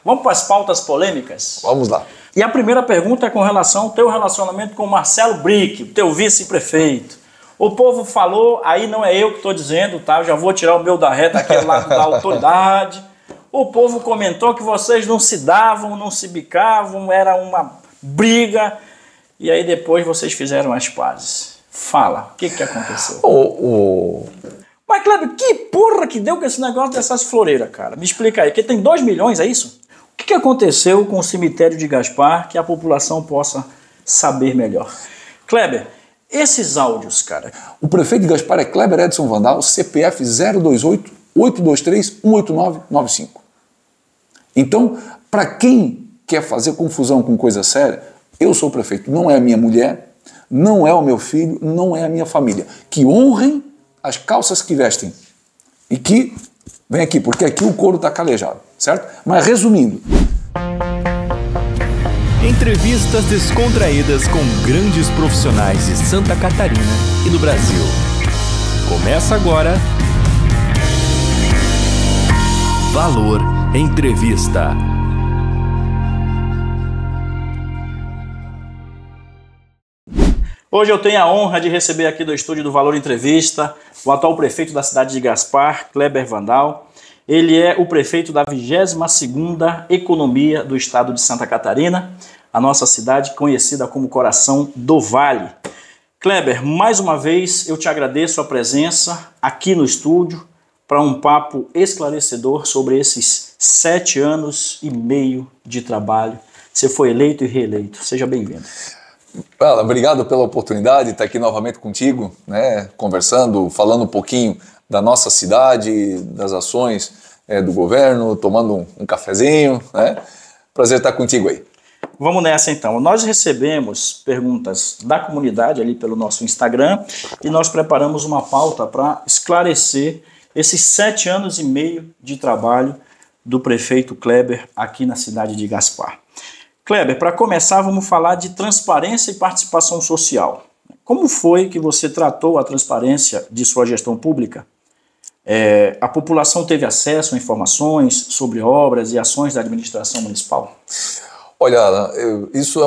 Vamos para as pautas polêmicas? Vamos lá. E a primeira pergunta é com relação ao teu relacionamento com o Marcelo Brick, teu vice-prefeito. O povo falou, aí não é eu que estou dizendo, tá? Eu já vou tirar o meu da reta daquele lado da autoridade. O povo comentou que vocês não se davam, não se bicavam, era uma briga. E aí depois vocês fizeram as pazes. Fala, o que aconteceu? Mas, Kleber, que porra que deu com esse negócio dessas floreiras, cara? Me explica aí, que tem 2 milhões, é isso? O que aconteceu com o cemitério de Gaspar que a população possa saber melhor? Kleber, esses áudios, cara... O prefeito de Gaspar é Kleber Edson Vandal, CPF 028-823-18995. Então, para quem quer fazer confusão com coisa séria, eu sou o prefeito, não é a minha mulher, não é o meu filho, não é a minha família. Que honrem as calças que vestem. E que, vem aqui, porque aqui o couro está calejado, certo? Mas resumindo... Entrevistas descontraídas com grandes profissionais de Santa Catarina e do Brasil. Começa agora... Valor Entrevista. Hoje eu tenho a honra de receber aqui do estúdio do Valor Entrevista o atual prefeito da cidade de Gaspar, Kleber Vandal. Ele é o prefeito da 22ª Economia do estado de Santa Catarina, a nossa cidade conhecida como Coração do Vale. Kleber, mais uma vez eu te agradeço a presença aqui no estúdio para um papo esclarecedor sobre esses 7 anos e meio de trabalho. Você foi eleito e reeleito. Seja bem-vindo. Obrigado pela oportunidade de estar aqui novamente contigo, né, conversando, falando um pouquinho da nossa cidade, das ações do governo, tomando um cafezinho, né? Prazer estar contigo aí. Vamos nessa então. Nós recebemos perguntas da comunidade ali pelo nosso Instagram e nós preparamos uma pauta para esclarecer esses 7 anos e meio de trabalho do prefeito Kleber aqui na cidade de Gaspar. Kleber, para começar, vamos falar de transparência e participação social. Como foi que você tratou a transparência de sua gestão pública? A população teve acesso a informações sobre obras e ações da administração municipal? Olha, isso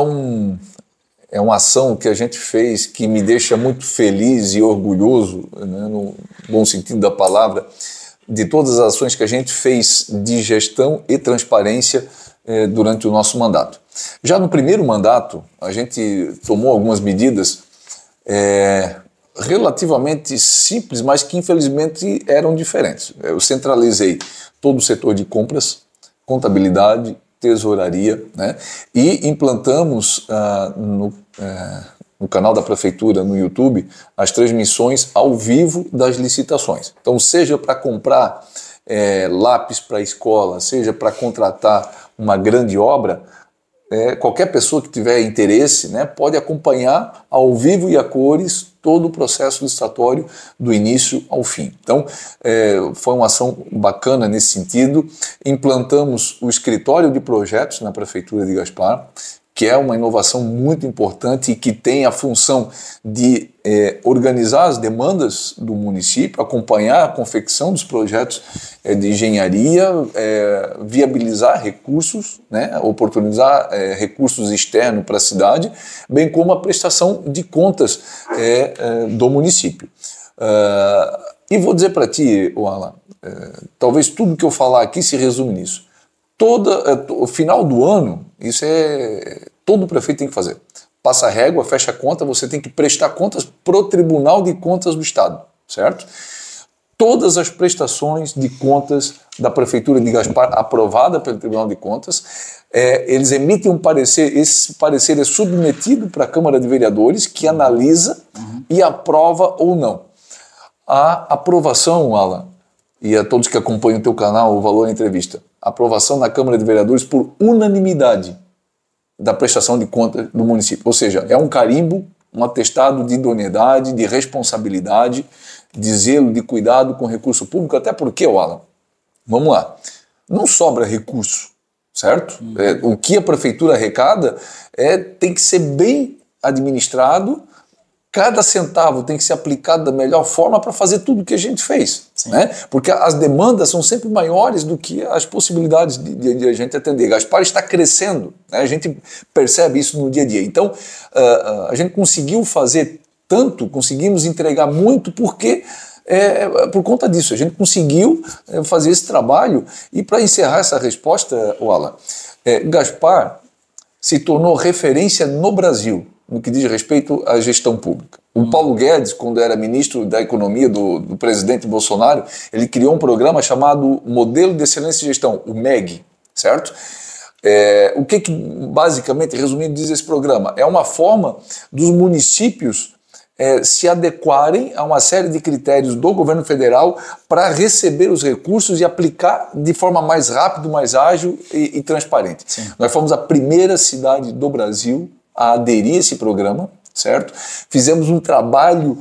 é uma ação que a gente fez que me deixa muito feliz e orgulhoso, né, no bom sentido da palavra, de todas as ações que a gente fez de gestão e transparência durante o nosso mandato. Já no primeiro mandato, a gente tomou algumas medidas relativamente simples, mas que infelizmente eram diferentes. Eu centralizei todo o setor de compras, contabilidade, tesouraria, né? E implantamos no canal da Prefeitura, no YouTube, as transmissões ao vivo das licitações. Então, seja para comprar lápis para a escola, seja para contratar uma grande obra, qualquer pessoa que tiver interesse, né, pode acompanhar ao vivo e a cores todo o processo licitatório do início ao fim. Então, foi uma ação bacana nesse sentido. Implantamos o escritório de projetos na Prefeitura de Gaspar, que é uma inovação muito importante e que tem a função de organizar as demandas do município, acompanhar a confecção dos projetos de engenharia, viabilizar recursos, né, oportunizar recursos externos para a cidade, bem como a prestação de contas do município. E vou dizer para ti, Alan, talvez tudo que eu falar aqui se resume nisso. O final do ano, isso todo prefeito tem que fazer. Passa a régua, fecha a conta, você tem que prestar contas para o Tribunal de Contas do Estado, certo? Todas as prestações de contas da Prefeitura de Gaspar, aprovada pelo Tribunal de Contas, eles emitem um parecer, esse parecer é submetido para a Câmara de Vereadores, que analisa e aprova ou não. A aprovação, Alan, e a todos que acompanham o teu canal, o Valor Entrevista, a aprovação na Câmara de Vereadores por unanimidade da prestação de contas do município. Ou seja, é um carimbo, um atestado de idoneidade, de responsabilidade, de zelo, de cuidado com o recurso público, até porque, Alan, vamos lá, não sobra recurso, certo? O que a prefeitura arrecada tem que ser bem administrado cada centavo tem que ser aplicado da melhor forma para fazer tudo o que a gente fez, né? Porque as demandas são sempre maiores do que as possibilidades de a gente atender. Gaspar está crescendo, né? A gente percebe isso no dia a dia. Então, a gente conseguiu fazer tanto, conseguimos entregar muito porque por conta disso, a gente conseguiu fazer esse trabalho. E para encerrar essa resposta, Alan, Gaspar se tornou referência no Brasil no que diz respeito à gestão pública. O Paulo Guedes, quando era ministro da Economia do presidente Bolsonaro, ele criou um programa chamado Modelo de Excelência de Gestão, o MEG, certo? O que basicamente, resumindo, diz esse programa? É uma forma dos municípios se adequarem a uma série de critérios do governo federal para receber os recursos e aplicar de forma mais rápida, mais ágil e transparente. Sim. Nós fomos a primeira cidade do Brasil a aderir a esse programa, certo? Fizemos um trabalho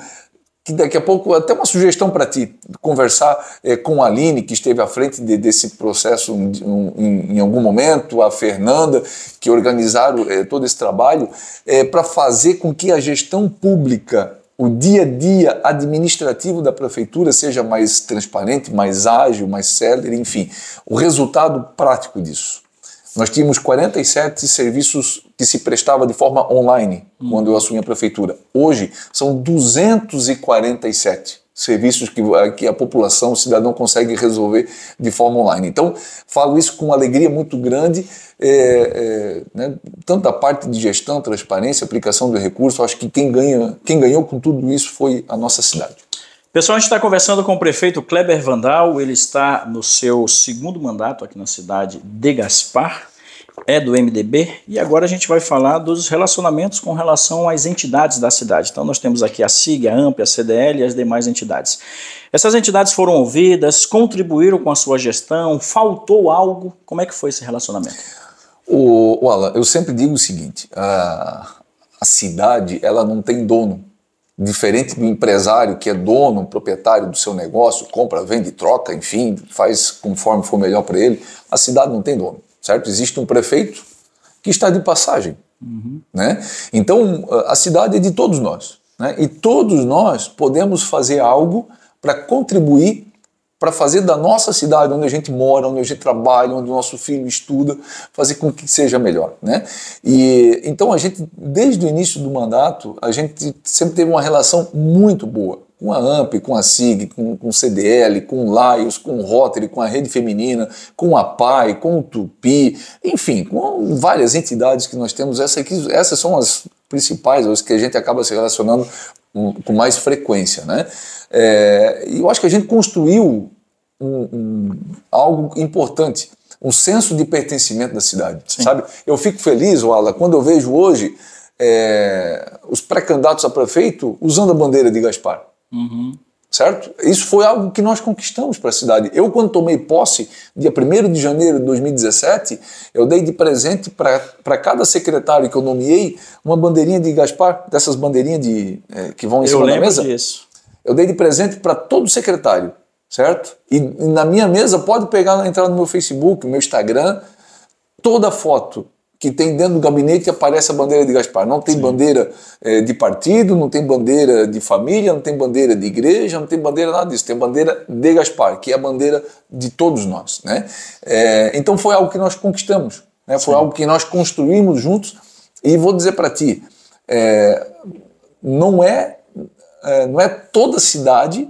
que daqui a pouco, até uma sugestão para ti, conversar com a Aline, que esteve à frente desse processo em algum momento, a Fernanda, que organizaram todo esse trabalho, para fazer com que a gestão pública, o dia a dia administrativo da prefeitura seja mais transparente, mais ágil, mais célere, enfim, o resultado prático disso. Nós tínhamos 47 serviços que se prestavam de forma online quando eu assumi a prefeitura. Hoje são 247 serviços que a população, o cidadão consegue resolver de forma online. Então, falo isso com uma alegria muito grande, né, tanto a parte de gestão, transparência, aplicação do recurso. Acho que quem ganhou com tudo isso foi a nossa cidade. Pessoal, a gente está conversando com o prefeito Kleber Vandal, ele está no seu segundo mandato aqui na cidade de Gaspar, é do MDB, e agora a gente vai falar dos relacionamentos com relação às entidades da cidade. Então nós temos aqui a SIG, a AMP, a CDL e as demais entidades. Essas entidades foram ouvidas, contribuíram com a sua gestão, faltou algo? Como é que foi esse relacionamento? Alan, eu sempre digo o seguinte, a cidade ela não tem dono. Diferente do empresário que é dono, proprietário do seu negócio, compra, vende, troca, enfim, faz conforme for melhor para ele, a cidade não tem dono, certo? Existe um prefeito que está de passagem, né? Então, a cidade é de todos nós, né? E todos nós podemos fazer algo para contribuir para fazer da nossa cidade, onde a gente mora, onde a gente trabalha, onde o nosso filho estuda, fazer com que seja melhor, né? E então a gente, desde o início do mandato, a gente sempre teve uma relação muito boa com a AMP, com a SIG, com o CDL, com o Laios, com o Rotary, com a Rede Feminina, com a PAI, com o Tupi, enfim, com várias entidades que nós temos. Essas são as principais, as que a gente acaba se relacionando com mais frequência, né? E eu acho que a gente construiu algo importante, um senso de pertencimento da cidade, sabe? Eu fico feliz, Wala, quando eu vejo hoje os pré-candidatos a prefeito usando a bandeira de Gaspar, certo? Isso foi algo que nós conquistamos para a cidade. Eu, quando tomei posse, dia 1º de janeiro de 2017, eu dei de presente para cada secretário que eu nomeei uma bandeirinha de Gaspar, dessas bandeirinhas que vão em cima da mesa. Disso. Eu dei de presente para todo secretário, certo? E na minha mesa, pode entrar no meu Facebook, no meu Instagram, toda foto que tem dentro do gabinete aparece a bandeira de Gaspar. Não tem bandeira de partido, não tem bandeira de família, não tem bandeira de igreja, não tem bandeira nada disso. Tem bandeira de Gaspar, que é a bandeira de todos nós, né? Então foi algo que nós conquistamos, né? Foi algo que nós construímos juntos. E vou dizer para ti, não é toda cidade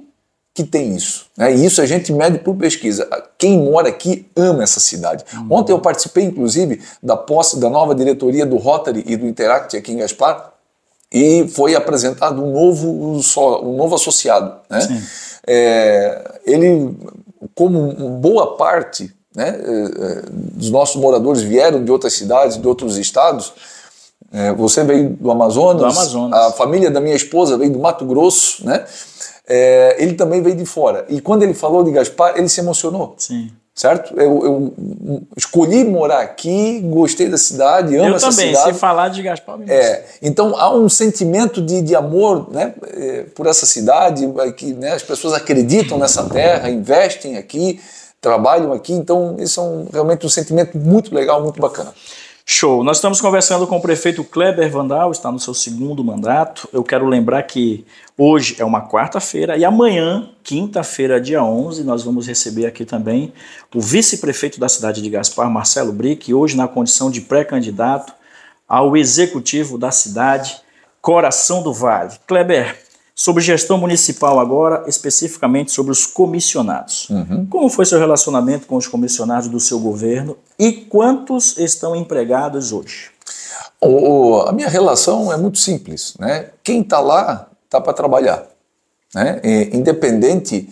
que tem isso, né? E isso a gente mede por pesquisa. Quem mora aqui ama essa cidade. Ontem eu participei, inclusive, da posse da nova diretoria do Rotary e do Interact aqui em Gaspar, e foi apresentado um novo associado, né? Ele, como boa parte, né, dos nossos moradores vieram de outras cidades, de outros estados. Você veio do Amazonas, a família da minha esposa veio do Mato Grosso, né? Ele também veio de fora. E quando ele falou de Gaspar, ele se emocionou. Sim. Certo? Eu escolhi morar aqui, gostei da cidade, amo essa cidade. Eu também, se falar de Gaspar mesmo. Então há um sentimento de amor, né, por essa cidade, que, né, as pessoas acreditam nessa terra, investem aqui, trabalham aqui. Então isso é realmente um sentimento muito legal, muito bacana. Show. Nós estamos conversando com o prefeito Kleber Vandal, está no seu segundo mandato. Eu quero lembrar que hoje é uma quarta-feira e amanhã, quinta-feira, dia 11, nós vamos receber aqui também o vice-prefeito da cidade de Gaspar, Marcelo Brick, hoje na condição de pré-candidato ao executivo da cidade, Coração do Vale. Kleber, sobre gestão municipal agora, especificamente sobre os comissionados. Como foi seu relacionamento com os comissionados do seu governo e quantos estão empregados hoje? A minha relação é muito simples, né? Quem está lá, está para trabalhar, né? Independente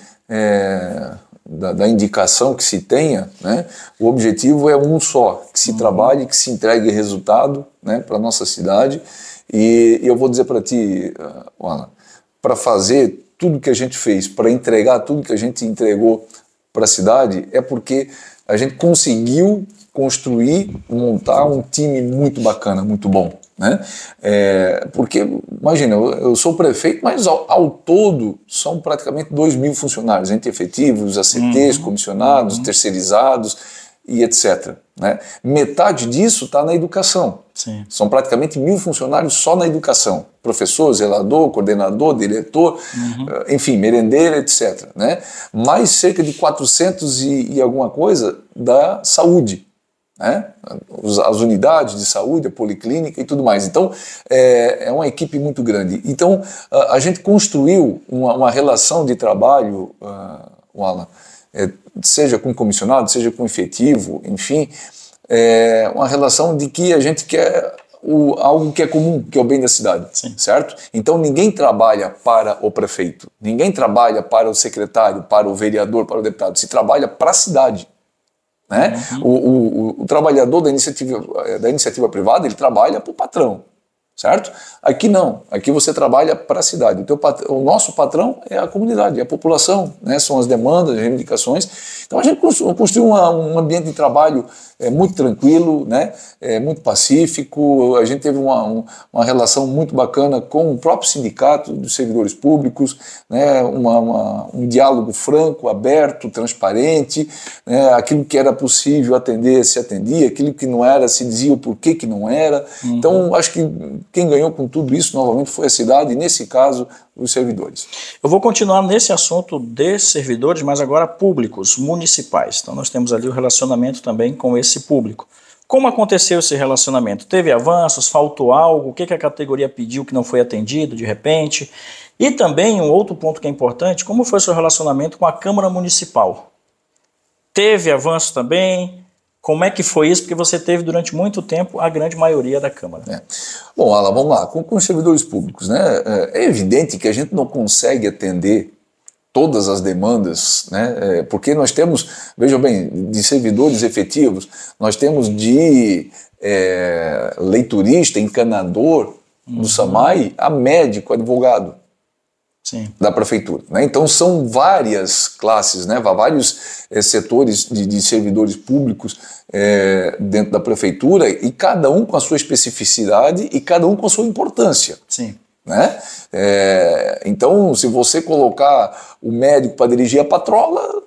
da indicação que se tenha, né? O objetivo é um só, que se trabalhe, que se entregue resultado, né, para a nossa cidade. E eu vou dizer para ti, Alan, para fazer tudo que a gente fez, para entregar tudo que a gente entregou para a cidade, é porque a gente conseguiu construir, montar um time muito bacana, muito bom, né? Porque, imagina, eu sou prefeito, mas ao todo são praticamente 2.000 funcionários, entre efetivos, ACTs, comissionados, terceirizados e etc. Né? Metade disso está na educação. Sim. São praticamente 1.000 funcionários só na educação. Professor, zelador, coordenador, diretor, enfim, merendeira, etc. Né? Mais cerca de 400 e alguma coisa da saúde. Né? As unidades de saúde, a policlínica e tudo mais. Então, é uma equipe muito grande. Então, a gente construiu uma relação de trabalho, Alan, seja com comissionado, seja com efetivo, enfim, uma relação de que a gente quer algo que é comum, que é o bem da cidade. Sim. Certo? Então ninguém trabalha para o prefeito, ninguém trabalha para o secretário, para o vereador, para o deputado, se trabalha para a cidade. Né? O trabalhador da iniciativa privada, ele trabalha para o patrão, certo? Aqui não, aqui você trabalha para a cidade. O nosso patrão é a comunidade, é a população, né? São as demandas, as reivindicações. Então a gente construiu um ambiente de trabalho muito tranquilo, né? Muito pacífico. A gente teve uma relação muito bacana com o próprio sindicato dos servidores públicos, né? Um diálogo franco, aberto, transparente, né? Aquilo que era possível atender se atendia, aquilo que não era se dizia o porquê que não era. Então acho que quem ganhou com tudo isso novamente foi a cidade e nesse caso os servidores. Eu vou continuar nesse assunto de servidores, mas agora públicos, municipais. Então nós temos ali o relacionamento também com esse público. Como aconteceu esse relacionamento? Teve avanços? Faltou algo? O que a categoria pediu que não foi atendido de repente? E também um outro ponto que é importante, como foi o seu relacionamento com a Câmara Municipal? Teve avanço também? Como é que foi isso? Porque você teve durante muito tempo a grande maioria da Câmara. Bom, Alan, vamos lá. Com os servidores públicos, né? É evidente que a gente não consegue atender todas as demandas, né? Porque nós temos, vejam bem, de servidores efetivos, nós temos de leiturista, encanador do SAMAI a médico, advogado. Sim. Da prefeitura. Né? Então são várias classes, né? Vários setores de servidores públicos dentro da prefeitura e cada um com a sua especificidade e cada um com a sua importância. Sim. Né? Então, se você colocar o médico para dirigir a patrola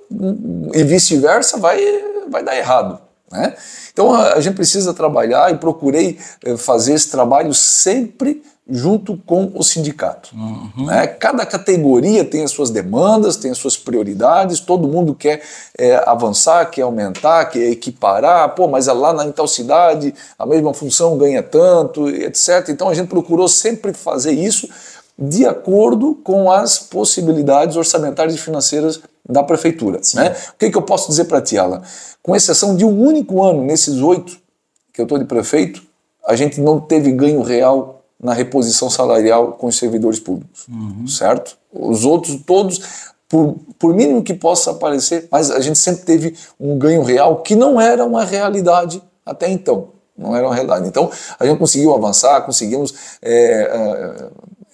e vice-versa, vai dar errado. Né? Então a gente precisa trabalhar e procurei fazer esse trabalho sempre junto com o sindicato. Né? Cada categoria tem as suas demandas, tem as suas prioridades, todo mundo quer avançar, quer aumentar, quer equiparar, mas lá em tal cidade a mesma função ganha tanto, etc. Então a gente procurou sempre fazer isso de acordo com as possibilidades orçamentárias e financeiras da prefeitura. Né? O que eu posso dizer para ti, Alan? Com exceção de um único ano, nesses 8 que eu estou de prefeito, a gente não teve ganho real na reposição salarial com os servidores públicos, certo? Os outros todos, por mínimo que possa parecer, mas a gente sempre teve um ganho real que não era uma realidade até então, não era uma realidade. Então, a gente conseguiu avançar, conseguimos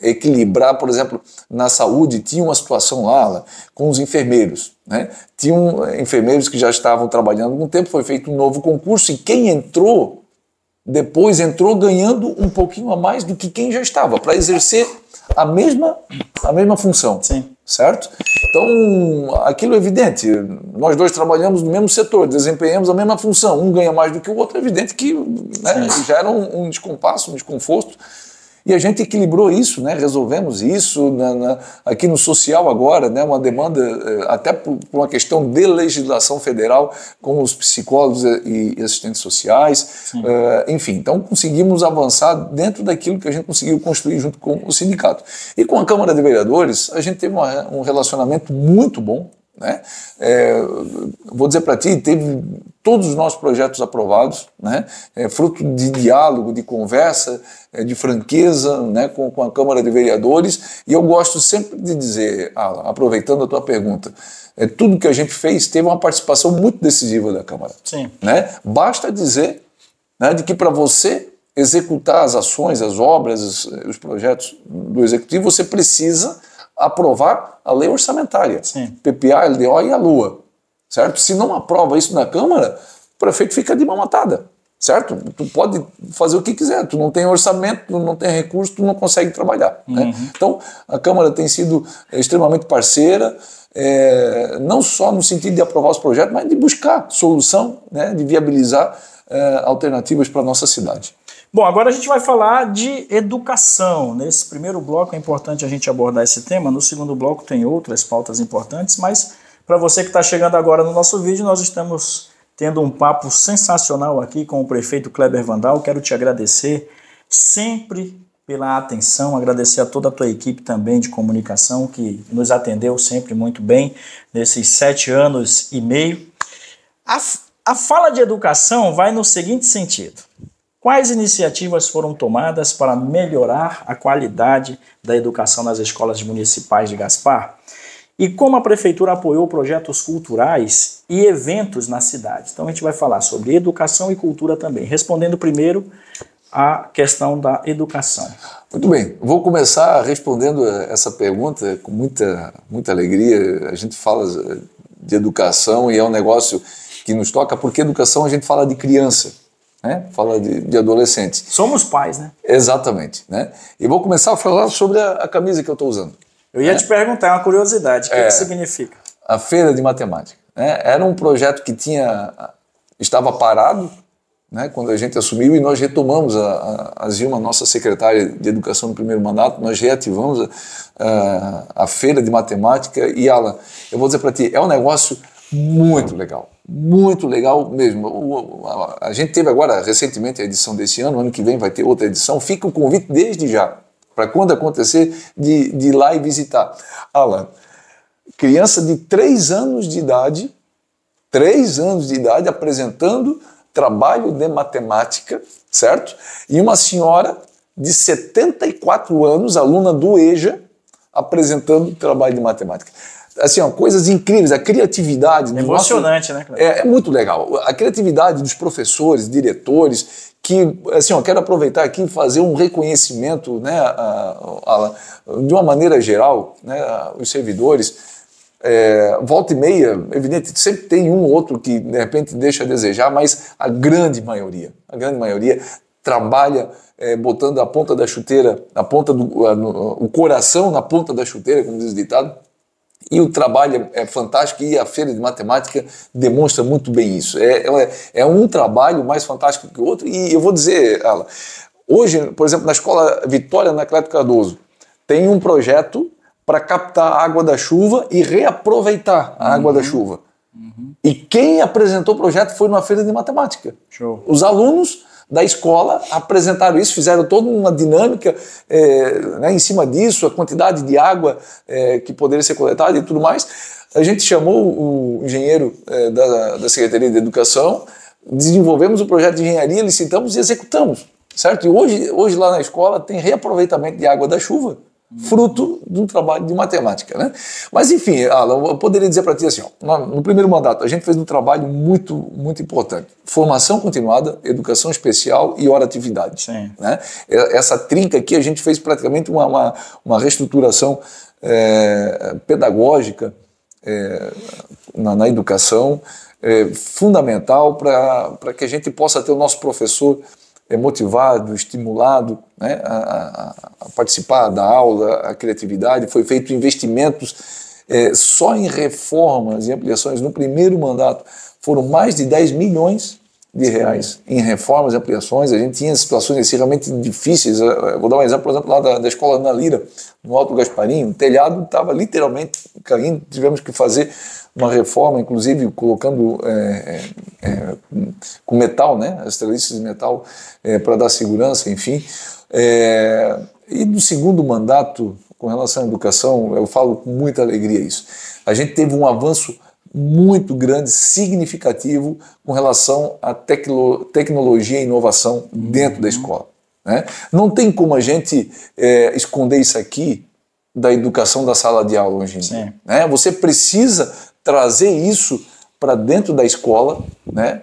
equilibrar, por exemplo, na saúde, tinha uma situação lá com os enfermeiros, né? Tinham enfermeiros que já estavam trabalhando há algum tempo, foi feito um novo concurso e quem entrou, depois entrou ganhando um pouquinho a mais do que quem já estava, para exercer a mesma função. Sim. Certo? Então, aquilo é evidente. Nós dois trabalhamos no mesmo setor, desempenhamos a mesma função. Um ganha mais do que o outro, é evidente que, né, gera um descompasso, um desconforto. E a gente equilibrou isso, né? Resolvemos isso aqui no social agora, né? Uma demanda, até por uma questão de legislação federal, com os psicólogos e assistentes sociais. Enfim, então conseguimos avançar dentro daquilo que a gente conseguiu construir junto com o sindicato. E com a Câmara de Vereadores, a gente teve um relacionamento muito bom. Né? Vou dizer para ti, teve todos os nossos projetos aprovados, né? Fruto de diálogo, de conversa, de franqueza, né? com a Câmara de Vereadores, e eu gosto sempre de dizer, aproveitando a tua pergunta, tudo que a gente fez teve uma participação muito decisiva da Câmara. Sim. Né? Basta dizer, né, de que para você executar as ações, as obras, os projetos do Executivo, você precisa aprovar a lei orçamentária, Sim. PPA, LDO e a LUA, certo? Se não aprova isso na Câmara, o prefeito fica de mão atada, certo? Tu pode fazer o que quiser, tu não tem orçamento, tu não tem recurso, tu não consegue trabalhar. Né? Então, a Câmara tem sido extremamente parceira, não só no sentido de aprovar os projetos, mas de buscar solução, né? De viabilizar alternativas para a nossa cidade. Bom, agora a gente vai falar de educação. Nesse primeiro bloco é importante a gente abordar esse tema, no segundo bloco tem outras pautas importantes, mas para você que está chegando agora no nosso vídeo, nós estamos tendo um papo sensacional aqui com o prefeito Kleber Vandal. Quero te agradecer sempre pela atenção, agradecer a toda a tua equipe também de comunicação que nos atendeu sempre muito bem nesses 7 anos e meio. A fala de educação vai no seguinte sentido: quais iniciativas foram tomadas para melhorar a qualidade da educação nas escolas municipais de Gaspar? E como a Prefeitura apoiou projetos culturais e eventos na cidade? Então a gente vai falar sobre educação e cultura também, respondendo primeiro a questão da educação. Muito bem, vou começar respondendo essa pergunta com muita alegria. A gente fala de educação e é um negócio que nos toca, porque educação a gente fala de criança. Né? Fala de adolescente. Somos pais, né? Exatamente. Né? E vou começar a falar sobre a camisa que eu estou usando. Eu ia te perguntar, uma curiosidade, o que significa? A Feira de Matemática. Né? Era um projeto que estava parado, né, quando a gente assumiu, e nós retomamos, a Zilma, nossa secretária de Educação no primeiro mandato, nós reativamos a Feira de Matemática. E, Alan, eu vou dizer para ti, é um negócio muito legal mesmo. A gente teve agora, recentemente, a edição desse ano que vem vai ter outra edição. Fica o convite desde já, para quando acontecer, de ir lá e visitar. Alan, criança de 3 anos de idade, apresentando trabalho de matemática, certo? E uma senhora de 74 anos, aluna do EJA, apresentando trabalho de matemática. Assim, coisas incríveis, a criatividade... Emocionante, né? É muito legal. A criatividade dos professores, diretores, que, assim, quero aproveitar aqui e fazer um reconhecimento, né, de uma maneira geral, né, os servidores, volta e meia, evidente, sempre tem um ou outro que, de repente, deixa a desejar, mas a grande maioria trabalha botando a ponta da chuteira, o coração na ponta da chuteira, como diz o ditado. E o trabalho é fantástico, e a Feira de Matemática demonstra muito bem isso. É um trabalho mais fantástico que o outro. E eu vou dizer, Alan, hoje, por exemplo, na Escola Vitória Anacleto Cardoso, tem um projeto para captar a água da chuva e reaproveitar a água da chuva. E quem apresentou o projeto foi numa Feira de Matemática. Show. Os alunos da escola apresentaram isso, fizeram toda uma dinâmica né, em cima disso, a quantidade de água que poderia ser coletada e tudo mais. A gente chamou o engenheiro da Secretaria de Educação, desenvolvemos o projeto de engenharia, licitamos e executamos, certo? E hoje lá na escola tem reaproveitamento de água da chuva, fruto de um trabalho de matemática, né? Mas enfim, Alan, eu poderia dizer para ti assim, no primeiro mandato a gente fez um trabalho muito importante: formação continuada, educação especial e hora atividade. Sim. Né? Essa trinca aqui a gente fez praticamente uma reestruturação pedagógica na educação, fundamental para que a gente possa ter o nosso professor motivado, estimulado, né, a participar da aula, a criatividade. Foi feito investimentos só em reformas e ampliações no primeiro mandato. Foram mais de 10 milhões de reais em reformas e ampliações. A gente tinha situações assim, realmente difíceis. Eu vou dar um exemplo, por exemplo, lá da escola Ana Lira, no Alto Gasparim. O telhado estava literalmente caindo, tivemos que fazer uma reforma, inclusive colocando com metal, né, as treliças de metal para dar segurança, enfim. E no segundo mandato, com relação à educação, eu falo com muita alegria isso. A gente teve um avanço muito grande, significativo, com relação à tecnologia e inovação dentro da escola, né? Não tem como a gente esconder isso aqui da educação da sala de aula hoje em dia, né? Você precisa trazer isso para dentro da escola, né?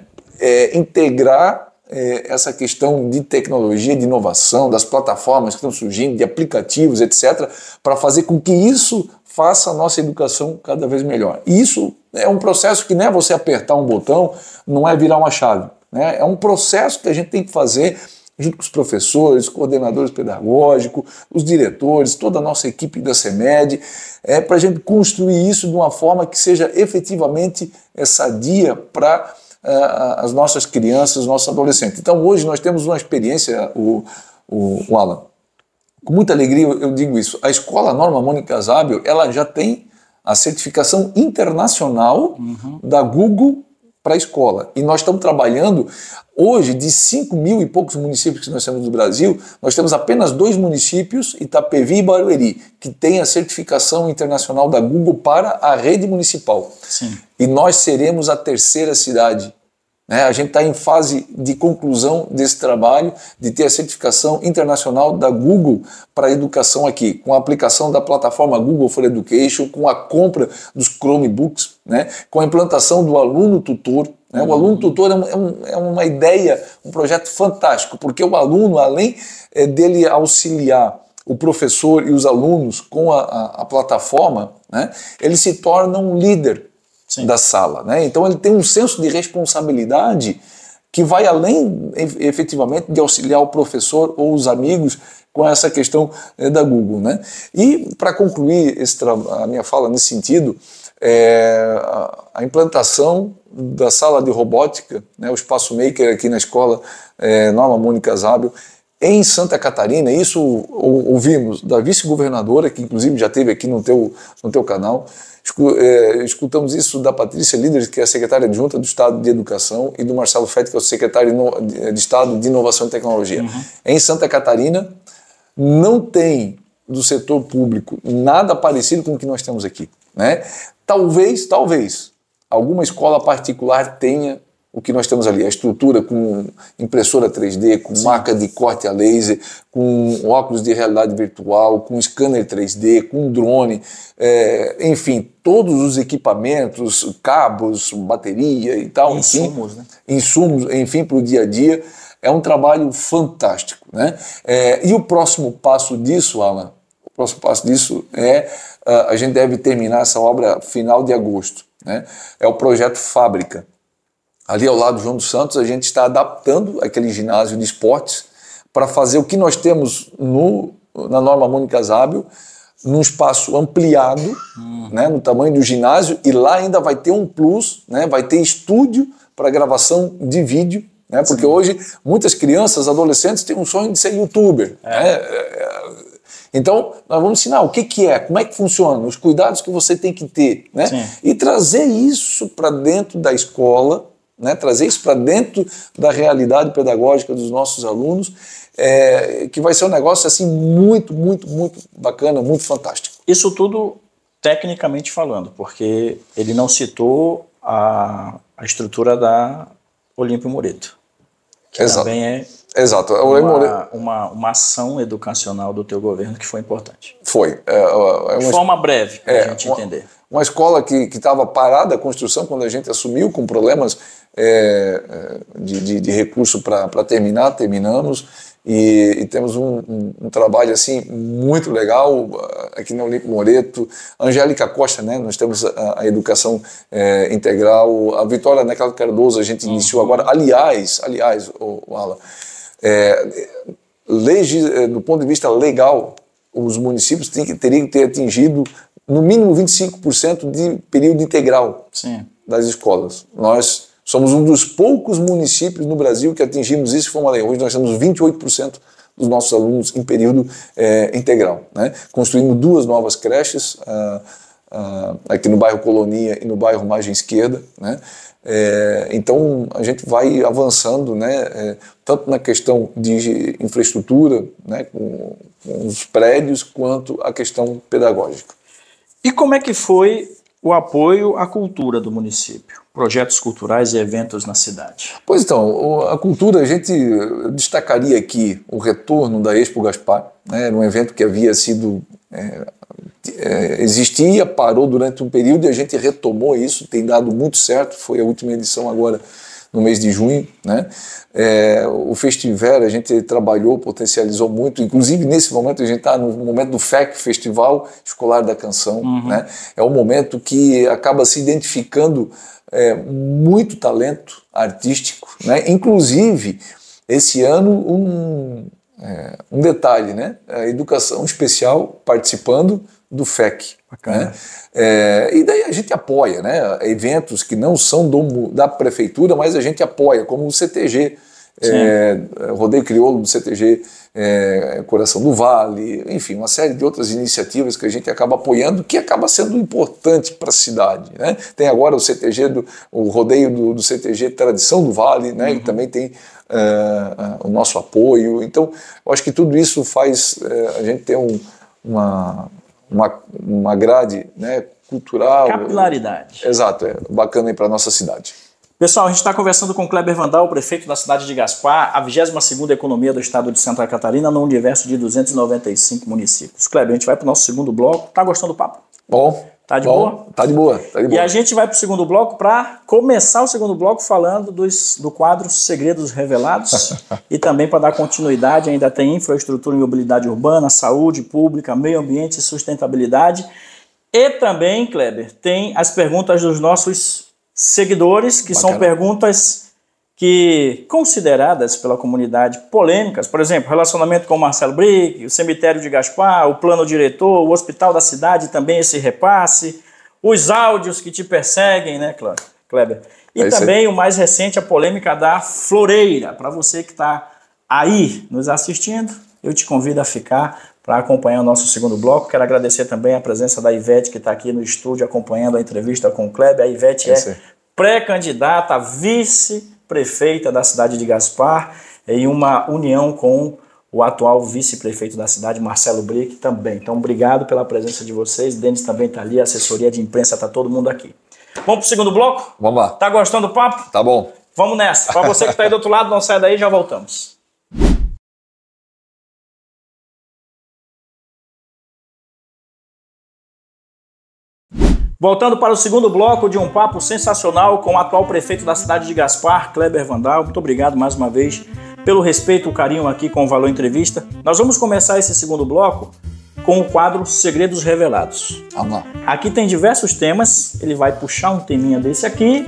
Integrar essa questão de tecnologia, de inovação, das plataformas que estão surgindo, de aplicativos, etc., para fazer com que isso faça a nossa educação cada vez melhor. E isso é um processo que não é você apertar um botão, não é virar uma chave, né? É um processo que a gente tem que fazer junto com os professores, coordenadores pedagógicos, os diretores, toda a nossa equipe da CEMED, para a gente construir isso de uma forma que seja efetivamente sadia para as nossas crianças, os nossos adolescentes. Então hoje nós temos uma experiência, o Alan, com muita alegria eu digo isso, a Escola Norma Mônica Zábio, ela já tem a certificação internacional da Google para a escola. E nós estamos trabalhando, hoje, de 5 mil e poucos municípios que nós temos no Brasil, nós temos apenas 2 municípios, Itapevi e Barueri, que têm a certificação internacional da Google para a rede municipal. Sim. E nós seremos a 3ª cidade. A gente está em fase de conclusão desse trabalho, de ter a certificação internacional da Google para a educação aqui, com a aplicação da plataforma Google for Education, com a compra dos Chromebooks, né, com a implantação do aluno tutor. O aluno tutor é uma ideia, um projeto fantástico, porque o aluno, além dele auxiliar o professor e os alunos com a plataforma, né, ele se torna um líder da sala, né? Então ele tem um senso de responsabilidade que vai além, efetivamente, de auxiliar o professor ou os amigos com essa questão da Google, né? E para concluir a minha fala nesse sentido, a implantação da sala de robótica, né, o Espaço Maker aqui na escola Norma Mônica Zábio, em Santa Catarina, isso ouvimos da vice-governadora, que inclusive já esteve aqui no teu canal. Escutamos isso da Patrícia Líderes, que é a secretária adjunta do Estado de Educação, e do Marcelo Fett, que é o secretário de Estado de Inovação e Tecnologia. Em Santa Catarina, não tem do setor público nada parecido com o que nós temos aqui, né? Talvez, alguma escola particular tenha o que nós temos ali, a estrutura com impressora 3D, com marca de corte a laser, com óculos de realidade virtual, com scanner 3D, com drone, enfim, todos os equipamentos, cabos, bateria e tal, insumos, né? Insumos, enfim, para o dia a dia. É um trabalho fantástico, né? E o próximo passo disso, Alan, a gente deve terminar essa obra final de agosto, né? É o projeto Fábrica. Ali ao lado do João dos Santos, a gente está adaptando aquele ginásio de esportes para fazer o que nós temos na Norma Mônica Zábio, num espaço ampliado, né, no tamanho do ginásio, e lá ainda vai ter um plus, né, vai ter estúdio para gravação de vídeo, né, porque hoje muitas crianças, adolescentes têm um sonho de ser youtuber. Né? Então, nós vamos ensinar o que é, como é que funciona, os cuidados que você tem que ter, né? E trazer isso para dentro da escola, né, trazer isso para dentro da realidade pedagógica dos nossos alunos, que vai ser um negócio assim muito, muito, muito bacana, muito fantástico. Isso tudo tecnicamente falando, porque ele não citou a estrutura da Olímpio Moreto, que também é uma ação educacional do teu governo que foi importante. Foi. De forma breve, para a gente entender. Uma escola que estava parada a construção quando a gente assumiu, com problemas de recurso para terminar, terminamos, e temos um trabalho assim muito legal aqui na Olímpio Moreto. Angélica Costa, né? Nós temos a educação integral, a Vitória Necla Cardoso a gente iniciou agora. Aliás, Alan, Do ponto de vista legal, os municípios teriam que ter atingido no mínimo 25% de período integral. Sim. Das escolas. Nós somos um dos poucos municípios no Brasil que atingimos isso de forma legal. Hoje nós temos 28% dos nossos alunos em período integral, né? Construímos 2 novas creches, aqui no bairro Colonia e no bairro Margem Esquerda, né? Então a gente vai avançando, né? Tanto na questão de infraestrutura, né? com os prédios, quanto a questão pedagógica. E como é que foi o apoio à cultura do município? Projetos culturais e eventos na cidade. Pois então, a cultura, a gente destacaria aqui o retorno da Expo Gaspar, né? Era um evento que havia sido... existia, parou durante um período e a gente retomou isso, tem dado muito certo, foi a última edição agora no mês de junho, né? O Festival a gente trabalhou, potencializou muito, inclusive nesse momento a gente está no momento do FEC, Festival Escolar da Canção, né? É um momento que acaba se identificando muito talento artístico, né? Inclusive esse ano um detalhe, né? A educação especial participando do FEC. Né? E daí a gente apoia, né? Eventos que não são da prefeitura, mas a gente apoia, como o CTG, Rodeio Crioulo do CTG, Coração do Vale, enfim, uma série de outras iniciativas que a gente acaba apoiando, que acaba sendo importante para a cidade, né? Tem agora o CTG, o Rodeio do CTG Tradição do Vale, né? E também tem o nosso apoio. Então, eu acho que tudo isso faz a gente ter uma grade, né, cultural. Capilaridade. Exato, bacana aí para a nossa cidade. Pessoal, a gente está conversando com Kleber Vandal, prefeito da cidade de Gaspar, a 22ª economia do estado de Santa Catarina, num universo de 295 municípios. Kleber, a gente vai para o nosso segundo bloco. Tá gostando do papo? Bom. Tá de boa? Tá de boa, tá de boa. E a gente vai para o segundo bloco para começar o segundo bloco falando do quadro Segredos Revelados e também para dar continuidade, ainda tem infraestrutura e mobilidade urbana, saúde pública, meio ambiente e sustentabilidade. E também, Kleber, tem as perguntas dos nossos seguidores, que são perguntas que consideradas pela comunidade polêmicas, por exemplo, relacionamento com o Marcelo Brick, o cemitério de Gaspar, o plano diretor, o hospital da cidade, também esse repasse, os áudios que te perseguem, né, Kleber? E também o mais recente, a polêmica da Floreira. Para você que está aí nos assistindo, eu te convido a ficar para acompanhar o nosso segundo bloco. Quero agradecer também a presença da Ivete, que está aqui no estúdio acompanhando a entrevista com o Kleber. A Ivete é pré-candidata a vice-prefeita da cidade de Gaspar, em uma união com o atual vice-prefeito da cidade, Marcelo Brick, também. Então, obrigado pela presença de vocês. Denis também está ali, a assessoria de imprensa, está todo mundo aqui. Vamos pro segundo bloco? Vamos lá. Tá gostando do papo? Tá bom. Vamos nessa. Para você que está aí do outro lado, não sai daí, já voltamos. Voltando para o segundo bloco de um papo sensacional com o atual prefeito da cidade de Gaspar, Kleber Vandal. Muito obrigado mais uma vez pelo respeito e o carinho aqui com o Valor Entrevista. Nós vamos começar esse segundo bloco com o quadro Segredos Revelados. Vamos lá. Aqui tem diversos temas, ele vai puxar um teminha desse aqui,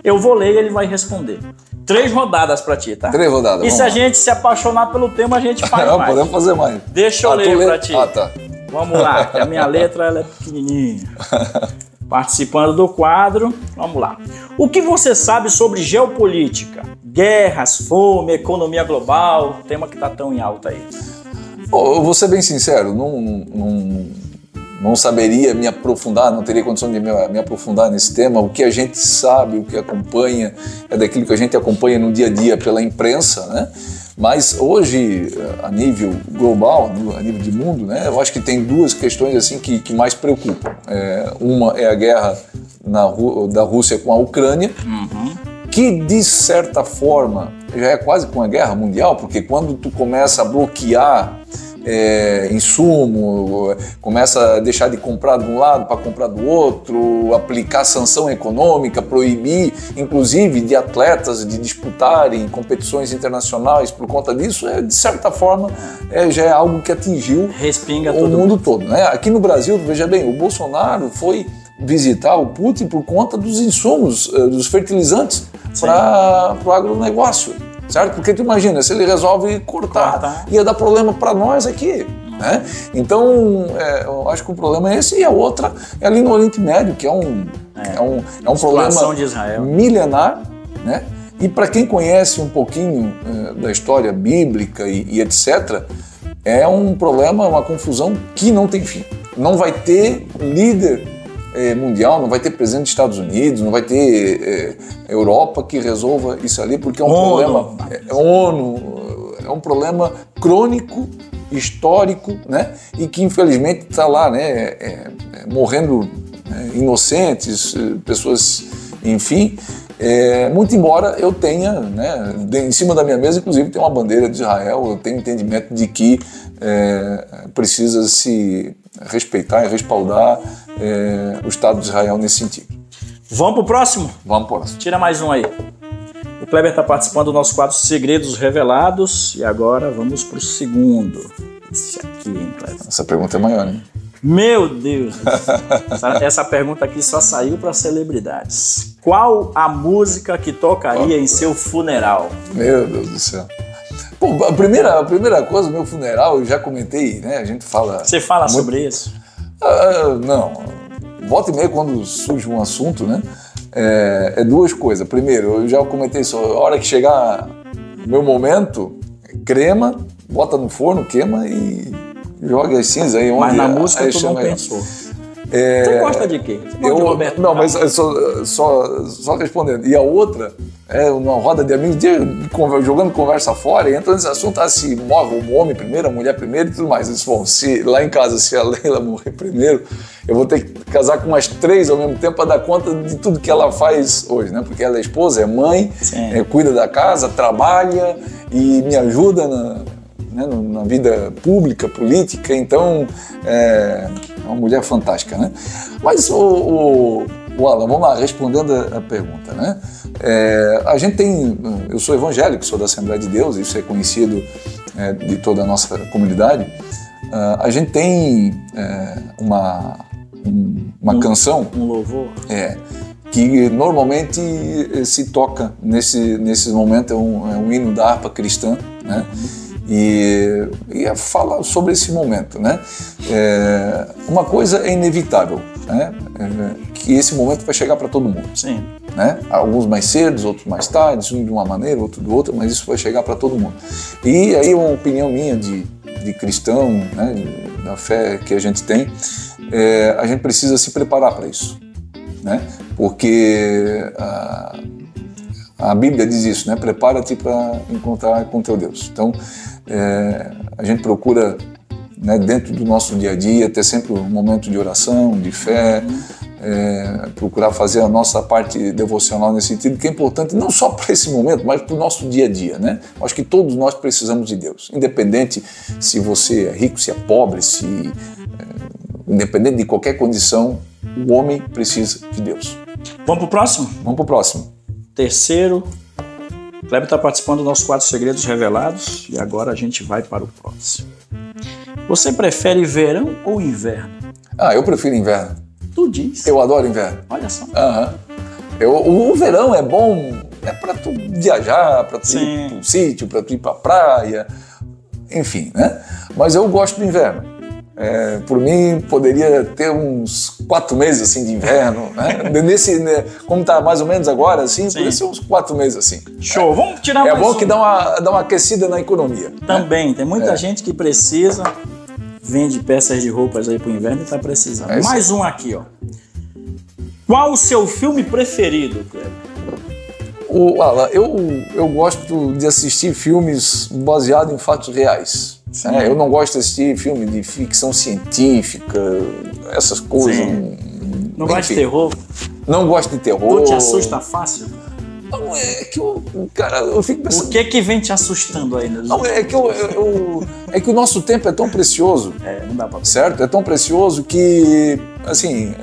eu vou ler e ele vai responder. 3 rodadas pra ti, tá? 3 rodadas. E se a gente se apaixonar pelo tema, a gente faz mais. Podemos fazer mais. Deixa eu ler pra ti. Tá. Vamos lá, que a minha letra ela é pequenininha. Participando do quadro, vamos lá. O que você sabe sobre geopolítica? Guerras, fome, economia global, tema que está tão em alta aí. Eu vou ser bem sincero, não saberia me aprofundar, não teria condição de me aprofundar nesse tema. O que a gente sabe, o que acompanha, é daquilo que a gente acompanha no dia a dia pela imprensa, né? Mas hoje, a nível global, a nível de mundo, né, eu acho que tem 2 questões assim que mais preocupam. Uma é a guerra da Rússia com a Ucrânia, que de certa forma já é quase com a guerra mundial, porque quando tu começa a bloquear insumo, começa a deixar de comprar de um lado para comprar do outro, aplicar sanção econômica, proibir, inclusive, de atletas de disputarem competições internacionais por conta disso, de certa forma, já é algo que atingiu o mundo todo. Né? Aqui no Brasil, veja bem, o Bolsonaro foi visitar o Putin por conta dos insumos, dos fertilizantes para o agronegócio. certo? Porque tu imagina, se ele resolve cortar, ia dar problema para nós aqui. Né? Então, eu acho que o problema é esse, e a outra é ali no Oriente Médio, que é um problema de Israel, milenar, né? E para quem conhece um pouquinho da história bíblica e etc., é um problema, uma confusão que não tem fim. Não vai ter líder mundial, não vai ter presidente dos Estados Unidos, não vai ter Europa que resolva isso ali, porque é um problema... ONU, é um problema crônico, histórico, né? E que infelizmente está lá, né? Morrendo inocentes, pessoas, enfim. Muito embora eu tenha, né, em cima da minha mesa, inclusive, tem uma bandeira de Israel, eu tenho entendimento de que precisa se respeitar e respaldar o Estado de Israel nesse sentido. Vamos pro próximo? Vamos pro próximo. Tira mais um aí. O Kleber está participando do nosso quadro Segredos Revelados e agora vamos pro segundo. Esse aqui, hein, Kleber? Essa pergunta é maior, hein? Meu Deus! Essa pergunta aqui só saiu para celebridades. Qual a música que tocaria em seu funeral? Meu Deus do céu. Pô, a primeira coisa, meu funeral, eu já comentei, né? A gente fala... Você fala sobre isso? Não. Volta e meia, quando surge um assunto, né? É duas coisas. Primeiro, eu já comentei isso. A hora que chegar o meu momento, crema, bota no forno, queima e joga as cinzas aí. Mas na música tu não pensou. Você gosta de quê? Você gosta de Roberto Não, mas só respondendo. E a outra, numa roda de amigos, jogando conversa fora, e entra nesse assunto, se morre o homem primeiro, a mulher primeiro e tudo mais. Eles falam, se lá em casa, se a Leila morrer primeiro, eu vou ter que casar com umas 3 ao mesmo tempo para dar conta de tudo que ela faz hoje, né? Porque ela é esposa, é mãe, cuida da casa, trabalha e me ajuda na vida pública, política, então é uma mulher fantástica, né? Mas o Alan, vamos lá, respondendo a pergunta, né? A gente tem, eu sou evangélico, sou da Assembleia de Deus, isso é conhecido de toda a nossa comunidade. A gente tem uma canção, um louvor, que normalmente se toca nesses momentos, é um hino da harpa cristã, né? E fala sobre esse momento, né? Uma coisa é inevitável, né? Que esse momento vai chegar para todo mundo. Sim. Né? Alguns mais cedo, outros mais tarde, um de uma maneira, outro de outra, mas isso vai chegar para todo mundo. E aí uma opinião minha de cristão, né? Da fé que a gente tem, a gente precisa se preparar para isso, né? Porque a Bíblia diz isso, né? Prepara-te para encontrar com teu Deus. Então, a gente procura, né, dentro do nosso dia a dia, ter sempre um momento de oração, de fé, procurar fazer a nossa parte devocional nesse sentido, que é importante não só para esse momento, mas para o nosso dia a dia, né? Acho que todos nós precisamos de Deus, independente se você é rico, se é pobre, independente de qualquer condição, o homem precisa de Deus. Vamos pro próximo? Vamos pro próximo. Terceiro, o Kleber está participando do nosso quadro Segredos Revelados e agora a gente vai para o próximo. Você prefere verão ou inverno? Eu prefiro inverno. Tu diz. Eu adoro inverno. Olha só. O verão é bom, para tu viajar, para tu ir para um sítio, para tu ir para a praia, enfim, né? Mas eu gosto do inverno. Por mim, poderia ter uns 4 meses assim de inverno, né? Como está mais ou menos agora, assim, poderia ser uns 4 meses assim. Show, vamos tirar mais É bom que dá uma aquecida na economia. Também, tem muita gente que precisa, vende peças de roupas aí pro inverno e está precisando. Mais um aqui, ó. Qual o seu filme preferido, Kleber? Alan, eu gosto de assistir filmes baseados em fatos reais. Eu não gosto de assistir filme de ficção científica, essas coisas. Não gosta de terror? Não gosto de terror. Tu te assusta fácil? Não, cara, eu fico pensando... O que vem te assustando aí? Não, é que o nosso tempo é tão precioso. Não dá pra... Certo? É tão precioso que, assim,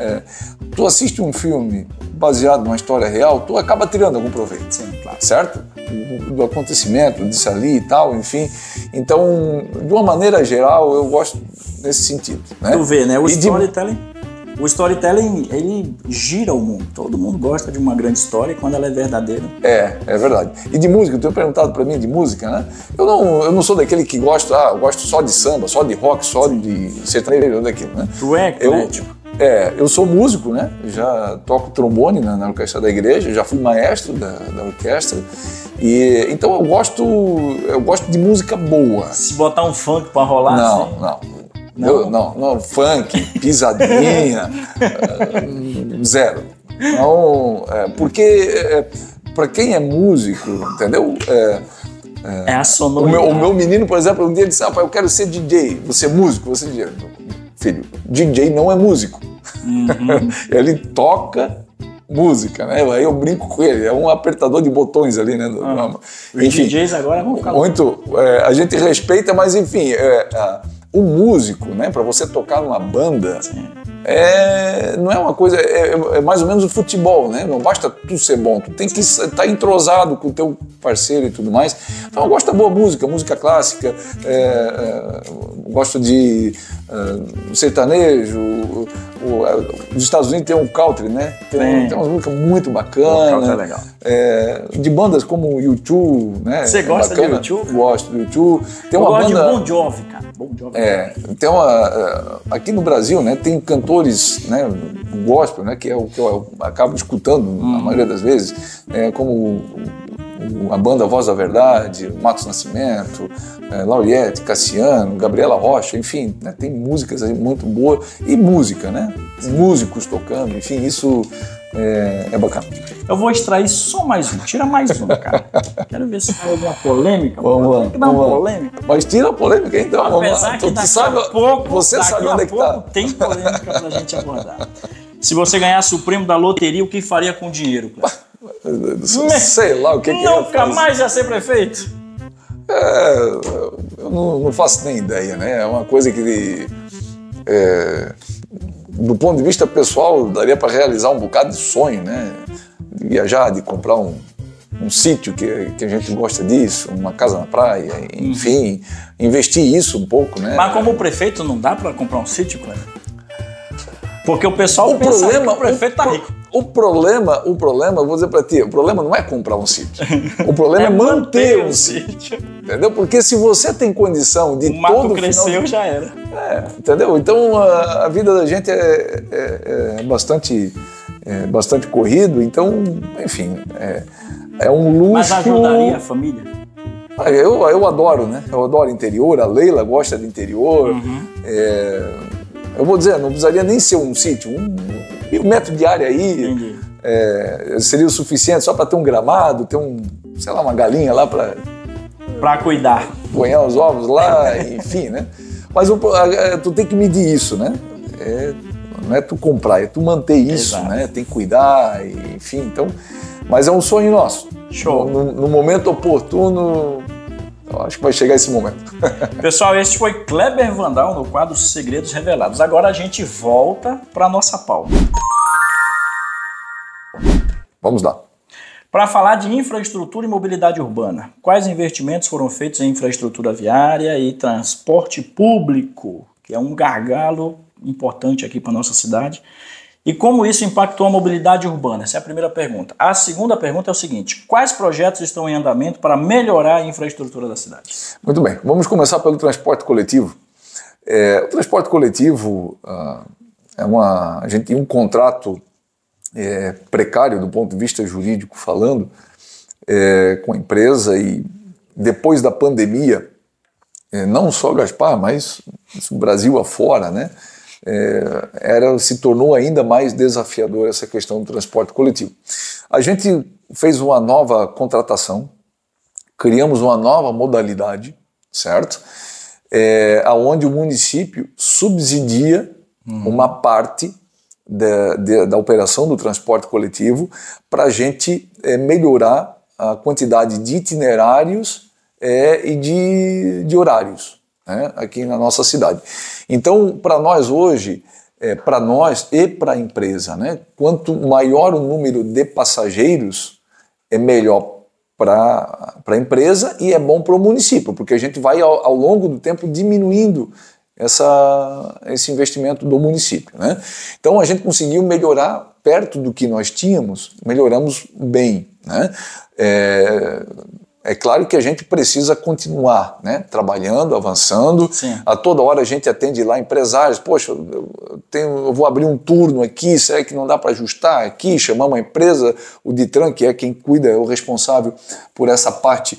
tu assiste um filme baseado numa história real, tu acaba tirando algum proveito. Sim, claro. Certo? Do acontecimento, disso ali e tal, enfim. Então, de uma maneira geral, eu gosto nesse sentido. Né? Tu vê, né? O storytelling O storytelling, ele gira o mundo. Todo mundo gosta de uma grande história quando ela é verdadeira. É verdade. E de música, tu tem perguntado pra mim de música, né? Eu não sou daquele que gosta, eu gosto só de samba, só de rock, só de sertanejo, daquilo, né? Tu é eclético. Eu sou músico, né? Já toco trombone na orquestra da igreja, já fui maestro da orquestra. E então eu gosto de música boa. Se botar um funk pra rolar, não, funk, pisadinha, zero. Não, porque para quem é músico, entendeu? É a sonoridade. O meu menino, por exemplo, um dia disse: "Pai, eu quero ser DJ, você é músico", você diz: "Filho, DJ não é músico". Ele toca música, né? Aí eu brinco com ele, é um apertador de botões ali, né? Os DJs agora vão ficar muito, a gente respeita, mas enfim, o músico, né? Para você tocar numa banda, não é uma coisa, é mais ou menos o futebol, né? Não basta tu ser bom, tu tem que estar entrosado com o teu parceiro e tudo mais. Então eu gosto da boa música, música clássica, gosto de sertanejo. Os Estados Unidos tem um country, né? Tem umas músicas muito bacanas. O country é legal. De bandas como o U2, né? Você gosta de U2? Gosto do U2. Eu gosto de Bon Jovi, cara. Bon Jovi. Aqui no Brasil, né, tem cantores, né, gospel, né, que é o que eu acabo escutando na maioria das vezes, como a banda Voz da Verdade, Matos Nascimento, Lauriette, Cassiano, Gabriela Rocha, enfim, né, tem músicas aí muito boas e música, né? Músicos tocando, enfim, isso é bacana. Eu vou extrair só mais um, tira mais um, cara. Quero ver se tem alguma polêmica. Vamos lá. Tem que dar uma polêmica. Mas tira a polêmica então. Apesar que daqui a pouco, você sabe onde é que tá. Tem polêmica pra gente abordar. Se você ganhasse o prêmio da loteria, o que faria com o dinheiro, Cleber? Sei lá o que nunca mais ia ser prefeito? Eu não faço nem ideia, né? É uma coisa que do ponto de vista pessoal daria para realizar um bocado de sonho, né? De viajar, de comprar um sítio que a gente gosta disso, uma casa na praia, enfim, investir isso um pouco, né? Mas como prefeito não dá para comprar um sítio, Cleber? Porque o pessoal pensa que o prefeito tá rico. O problema, eu vou dizer para ti, o problema não é comprar um sítio. O problema é manter um sítio. Entendeu? Porque se você tem condição de o mato cresceu, já era. Entendeu? Então a vida da gente é bastante corrido, então, enfim, é um luxo. Mas ajudaria a família? Eu adoro, né? Eu adoro interior, a Leila gosta de interior. Eu vou dizer, não precisaria nem ser um sítio, 1.000 metros de área aí seria o suficiente só para ter um gramado, ter uma galinha lá para cuidar, ponhar os ovos lá, enfim, né? Mas tu tem que medir isso, né? Não é tu comprar, é tu manter isso, né? Tem que cuidar, enfim, então. Mas é um sonho nosso. Show. No momento oportuno, eu acho que vai chegar esse momento. Pessoal, esse foi Kleber Vandal no quadro Segredos Revelados. Agora a gente volta para a nossa pauta. Vamos lá. Para falar de infraestrutura e mobilidade urbana. Quais investimentos foram feitos em infraestrutura viária e transporte público, que é um gargalo importante aqui para a nossa cidade, e como isso impactou a mobilidade urbana? Essa é a primeira pergunta. A segunda pergunta é o seguinte: quais projetos estão em andamento para melhorar a infraestrutura da cidade? Muito bem, vamos começar pelo transporte coletivo. O transporte coletivo, a gente tem um contrato precário do ponto de vista jurídico falando, com a empresa, e depois da pandemia, não só Gaspar, mas o Brasil afora, né? Se tornou ainda mais desafiador essa questão do transporte coletivo. A gente fez uma nova contratação, criamos uma nova modalidade, certo? Onde o município subsidia uma parte da operação do transporte coletivo para a gente melhorar a quantidade de itinerários e de horários, né, aqui na nossa cidade. Então, para nós hoje, para nós e para a empresa, né, quanto maior o número de passageiros, é melhor para a empresa e é bom para o município, porque a gente vai ao longo do tempo diminuindo esse investimento do município, né? Então a gente conseguiu melhorar perto do que nós tínhamos, melhoramos bem, né? É claro que a gente precisa continuar, né, trabalhando, avançando. Sim. A toda hora a gente atende lá empresários. Poxa, eu vou abrir um turno aqui, será que não dá para ajustar aqui? Chamar uma empresa, o Ditran, que é quem cuida, é o responsável por essa parte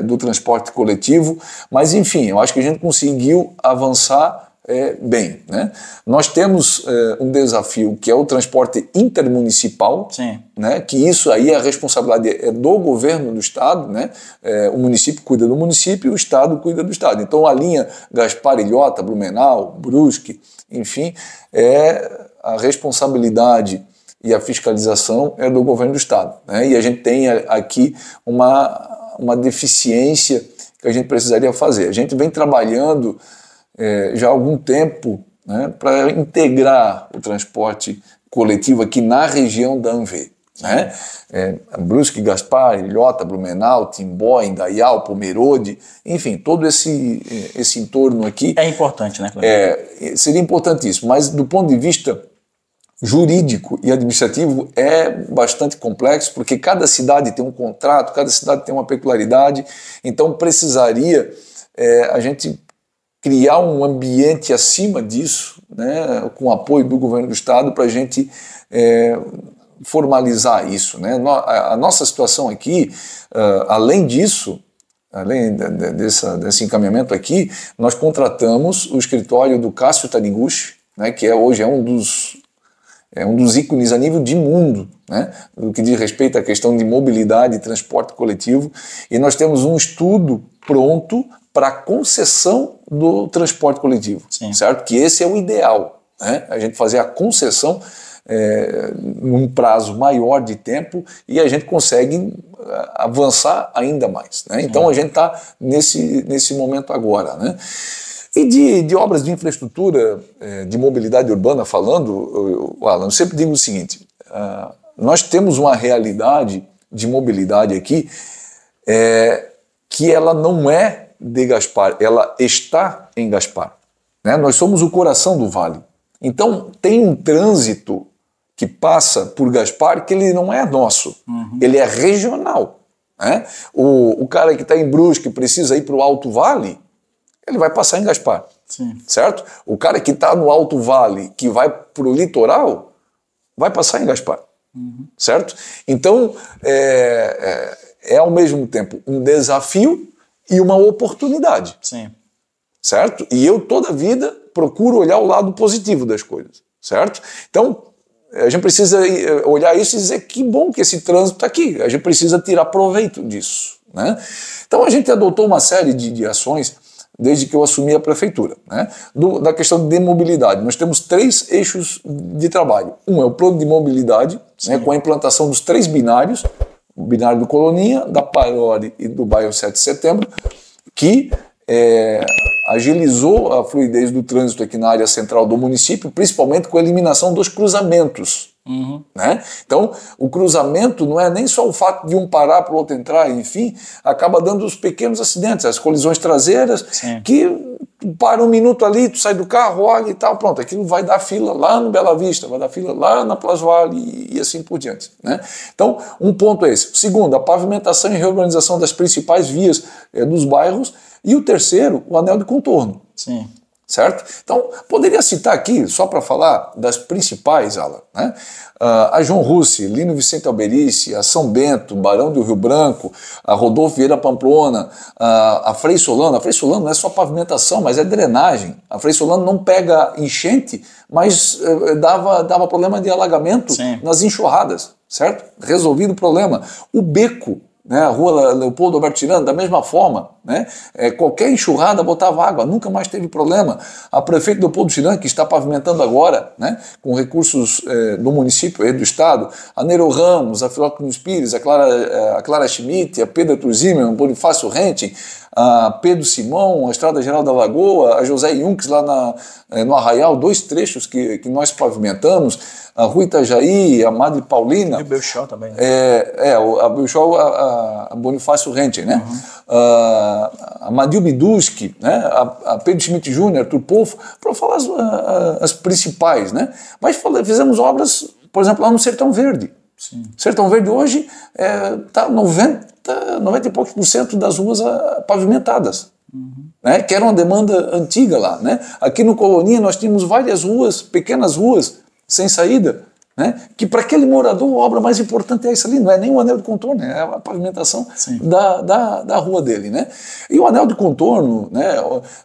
do transporte coletivo. Mas, enfim, eu acho que a gente conseguiu avançar bem, né? Nós temos um desafio que é o transporte intermunicipal, Sim. né? Que isso aí a responsabilidade do governo do estado, né? O município cuida do município e o estado cuida do estado. Então a linha Gaspar, Ilhota, Blumenau, Brusque, enfim, a responsabilidade e a fiscalização é do governo do estado, né? E a gente tem aqui uma deficiência que a gente precisaria fazer. A gente vem trabalhando já há algum tempo, né, para integrar o transporte coletivo aqui na região da ANV, né? Brusque, Gaspar, Ilhota, Blumenau, Timbó, Indaial, Pomerode, enfim, todo esse entorno aqui. É importante, né, Cleber? Seria importantíssimo, mas do ponto de vista jurídico e administrativo é bastante complexo, porque cada cidade tem um contrato, cada cidade tem uma peculiaridade, então precisaria a gente criar um ambiente acima disso, né, com o apoio do governo do estado, para a gente formalizar isso, né? A nossa situação aqui, além disso, além desse encaminhamento aqui, nós contratamos o escritório do Cássio Taniguchi, né, que hoje é um dos ícones a nível de mundo, né, no que diz respeito à questão de mobilidade e transporte coletivo, e nós temos um estudo pronto para a concessão do transporte coletivo. Sim. Certo? Que esse é o ideal, né? A gente fazer a concessão num prazo maior de tempo e a gente consegue avançar ainda mais, né? Então a gente está nesse momento agora, né? E de obras de infraestrutura, de mobilidade urbana falando, Alan, eu sempre digo o seguinte, nós temos uma realidade de mobilidade aqui que ela não é de Gaspar, ela está em Gaspar, né? Nós somos o coração do vale. Então tem um trânsito que passa por Gaspar que ele não é nosso, ele é regional, né? O cara que está em Brusque precisa ir para o Alto Vale, ele vai passar em Gaspar. Sim. Certo? O cara que está no Alto Vale, que vai para o litoral, vai passar em Gaspar. Certo? Então é ao mesmo tempo um desafio e uma oportunidade. Sim. Certo? E eu toda a vida procuro olhar o lado positivo das coisas. Certo? Então, a gente precisa olhar isso e dizer que bom que esse trânsito está aqui. A gente precisa tirar proveito disso, né? Então, a gente adotou uma série de ações desde que eu assumi a prefeitura, né? Da questão de mobilidade. Nós temos 3 eixos de trabalho. Um é o plano de mobilidade, né, com a implantação dos 3 binários, o binário do Coloninha, da Parodi e do bairro 7 de Setembro, que agilizou a fluidez do trânsito aqui na área central do município, principalmente com a eliminação dos cruzamentos. Né? Então, o cruzamento não é nem só o fato de um parar para o outro entrar, enfim, acaba dando os pequenos acidentes, as colisões traseiras. Sim. Que para um minuto ali, tu sai do carro, olha e tal, pronto, aquilo vai dar fila lá no Bela Vista, vai dar fila lá na Plaza Vale e assim por diante, né? Então, um ponto é esse. O segundo, a pavimentação e reorganização das principais vias dos bairros. E o terceiro, o anel de contorno. Sim. Certo? Então, poderia citar aqui, só para falar das principais, Alan, né? A João Russi, Lino Vicente Alberici, a São Bento, Barão do Rio Branco, a Rodolfo Vieira Pamplona, a Frei Solano. A Frei Solano não é só pavimentação, mas é drenagem. A Frei Solano não pega enchente, mas dava problema de alagamento. Sim. Nas enxurradas, certo? Resolvido o problema. O Beco, né, a rua Leopoldo Alberto Tirano, da mesma forma, né, qualquer enxurrada botava água, nunca mais teve problema. A prefeita Leopoldo Tirano, que está pavimentando agora, né, com recursos do município e do estado, a Nero Ramos, a Filóquio Pires, a Clara Schmidt, a Pedro Turzimmer, o Bonifácio Rentin, a Pedro Simão, a Estrada Geral da Lagoa, a José Yunques lá no Arraial, 2 trechos que nós pavimentamos, a Rua Itajaí, a Madre Paulina. E o Belchó também. Né? A Belchó, a Bonifácio Rentin, né? a Madil Biduski, né, a Pedro Schmidt Jr., Arthur Polfo, para falar as principais, né? Mas fizemos obras, por exemplo, lá no Sertão Verde. Sim. Sertão Verde hoje está 90 e poucos % das ruas pavimentadas, né, que era uma demanda antiga lá, né? Aqui no Colonia nós tínhamos várias ruas, pequenas ruas, sem saída, né, que para aquele morador a obra mais importante é essa ali, não é nem o anel de contorno, é a pavimentação da rua dele, né? E o anel de contorno, né,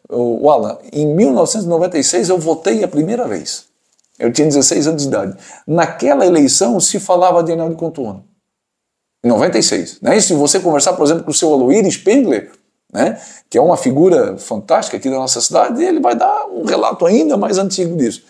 o Alan, em 1996 eu votei a primeira vez. Eu tinha 16 anos de idade. Naquela eleição se falava de anel de contorno. Em 96. Né? E se você conversar, por exemplo, com o seu Aloysius Spengler, né, que é uma figura fantástica aqui da nossa cidade, ele vai dar um relato ainda mais antigo disso.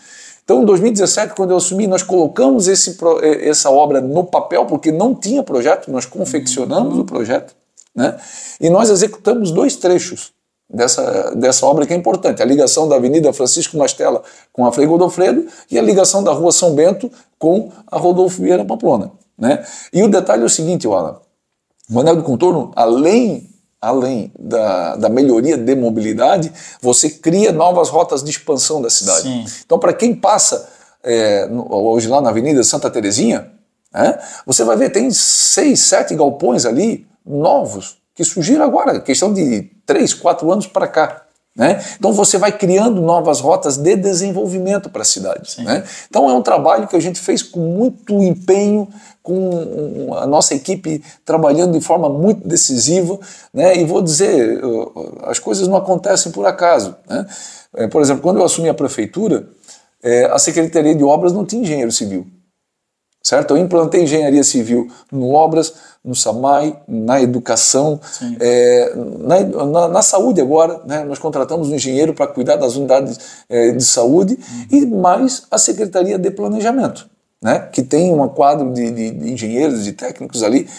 Então, em 2017, quando eu assumi, nós colocamos essa obra no papel, porque não tinha projeto, nós confeccionamos o projeto, né, e nós executamos 2 trechos dessa obra que é importante, a ligação da Avenida Francisco Mastella com a Frei Godofredo e a ligação da Rua São Bento com a Rodolfo Vieira Pamplona, né? E o detalhe é o seguinte, Alan, o anel de contorno, além da melhoria de mobilidade, você cria novas rotas de expansão da cidade. Sim. Então, para quem passa hoje lá na Avenida Santa Terezinha, né, você vai ver, tem 6, 7 galpões ali, novos, que surgiram agora, questão de 3, 4 anos para cá. Né? Então você vai criando novas rotas de desenvolvimento para a cidade. Né? Então é um trabalho que a gente fez com muito empenho, com a nossa equipe trabalhando de forma muito decisiva, né? E vou dizer, as coisas não acontecem por acaso. Né? Por exemplo, quando eu assumi a prefeitura, a Secretaria de Obras não tinha engenheiro civil. Certo? Eu implantei engenharia civil no Obras, no SAMAI, na educação, na saúde agora, né? Nós contratamos um engenheiro para cuidar das unidades de saúde e mais a Secretaria de Planejamento, né? Que tem um quadro de engenheiros, de técnicos ali,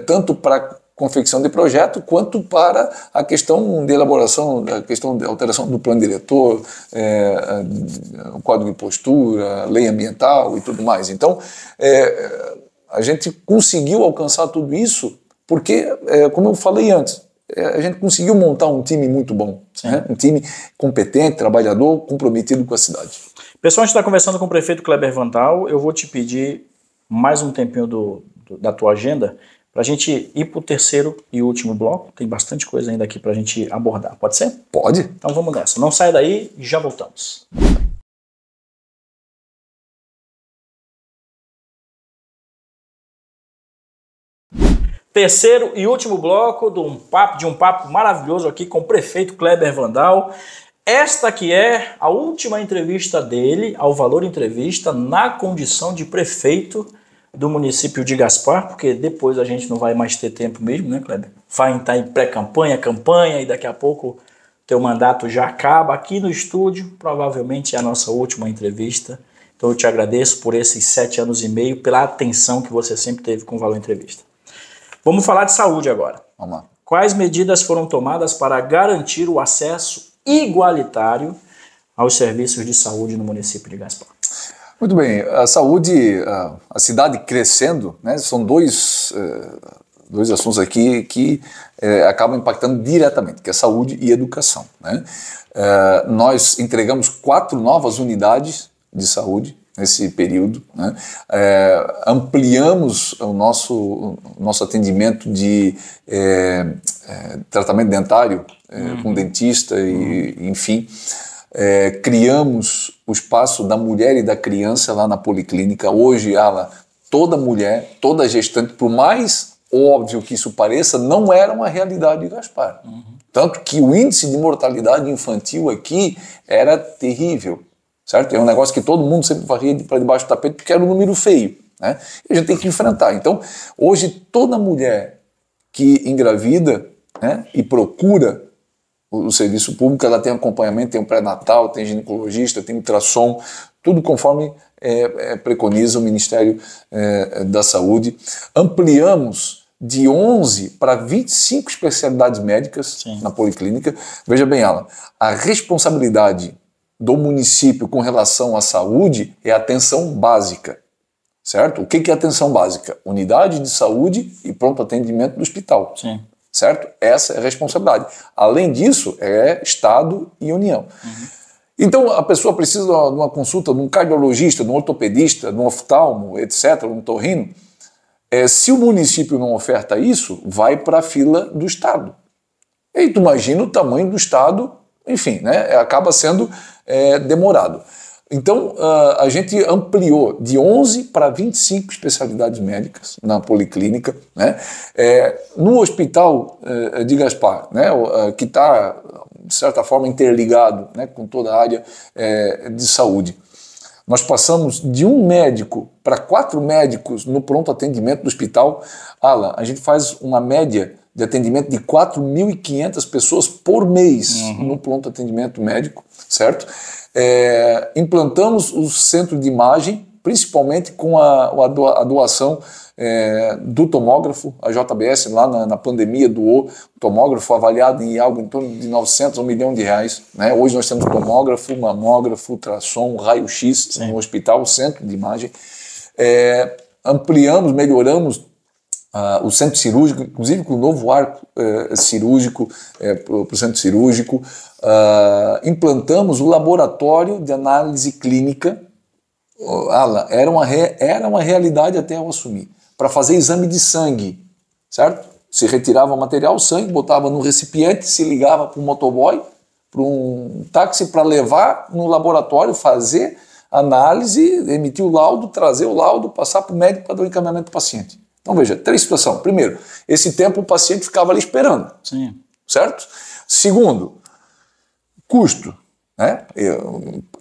tanto para confecção de projeto, quanto para a questão de elaboração, a questão de alteração do plano diretor, o quadro de postura, lei ambiental e tudo mais. Então, a gente conseguiu alcançar tudo isso porque, como eu falei antes, a gente conseguiu montar um time muito bom, né? Um time competente, trabalhador, comprometido com a cidade. Pessoal, a gente está conversando com o prefeito Kleber Vandal. Eu vou te pedir mais um tempinho da tua agenda para a gente ir para o terceiro e último bloco. Tem bastante coisa ainda aqui para a gente abordar. Pode ser? Pode. Então vamos nessa. Não saia daí, já voltamos. Terceiro e último bloco de um papo maravilhoso aqui com o prefeito Kleber Vandal. Esta que é a última entrevista dele ao Valor Entrevista na condição de prefeito do município de Gaspar, porque depois a gente não vai mais ter tempo mesmo, né, Kleber? Vai estar em pré-campanha, campanha, e daqui a pouco teu mandato já acaba aqui no estúdio, provavelmente é a nossa última entrevista. Então eu te agradeço por esses 7 anos e meio, pela atenção que você sempre teve com o Valor Entrevista. Vamos falar de saúde agora. Vamos lá. Quais medidas foram tomadas para garantir o acesso igualitário aos serviços de saúde no município de Gaspar? Muito bem, a saúde, a cidade crescendo, né, são dois assuntos aqui que acabam impactando diretamente, que é saúde e educação. Né? Nós entregamos 4 novas unidades de saúde nesse período, né? Ampliamos o nosso atendimento de tratamento dentário com dentista e enfim. Criamos o espaço da mulher e da criança lá na Policlínica. Hoje, toda mulher, toda gestante, por mais óbvio que isso pareça, não era uma realidade de Gaspar. Tanto que o índice de mortalidade infantil aqui era terrível, certo? É um negócio que todo mundo sempre varria para debaixo do tapete porque era um número feio, né? E a gente tem que enfrentar. Então, hoje, toda mulher que engravida, né, e procura o serviço público, ela tem acompanhamento, tem um pré-natal, tem ginecologista, tem ultrassom, tudo conforme preconiza o Ministério da Saúde. Ampliamos de 11 para 25 especialidades médicas na Policlínica. Veja bem, Alan, a responsabilidade do município com relação à saúde é a atenção básica, certo? O que é atenção básica? Unidade de saúde e pronto atendimento do hospital. Sim. certo? Essa é a responsabilidade. Além disso, é Estado e União. Então, a pessoa precisa de uma consulta de um cardiologista, de um ortopedista, de um oftalmo, etc., um torrino. Se o município não oferta isso, vai para a fila do Estado. E aí tu imagina o tamanho do Estado, enfim, né? Acaba sendo demorado. Então, a gente ampliou de 11 para 25 especialidades médicas na policlínica, né? No hospital de Gaspar, né? Que está, de certa forma, interligado, né? Com toda a área de saúde. Nós passamos de 1 médico para 4 médicos no pronto atendimento do hospital. Alan, a gente faz uma média de atendimento de 4.500 pessoas por mês no pronto atendimento médico, certo? Implantamos o centro de imagem, principalmente com a doação do tomógrafo. A JBS lá na pandemia doou tomógrafo avaliado em algo em torno de 900 a 1 milhão de reais, né? Hoje nós temos tomógrafo, mamógrafo, ultrassom, raio-x no hospital, centro de imagem. Ampliamos, melhoramos o centro cirúrgico, inclusive com o novo arco cirúrgico para o centro cirúrgico. Implantamos o laboratório de análise clínica. Alan, era uma realidade até eu assumir. Para fazer exame de sangue, certo? Se retirava o material, o sangue, botava no recipiente, se ligava para um motoboy, para um táxi para levar no laboratório, fazer análise, emitir o laudo, trazer o laudo, passar para o médico para dar o encaminhamento do paciente. Então veja, 3 situações. Primeiro, esse tempo o paciente ficava ali esperando. Sim. Certo? Segundo, custo, né?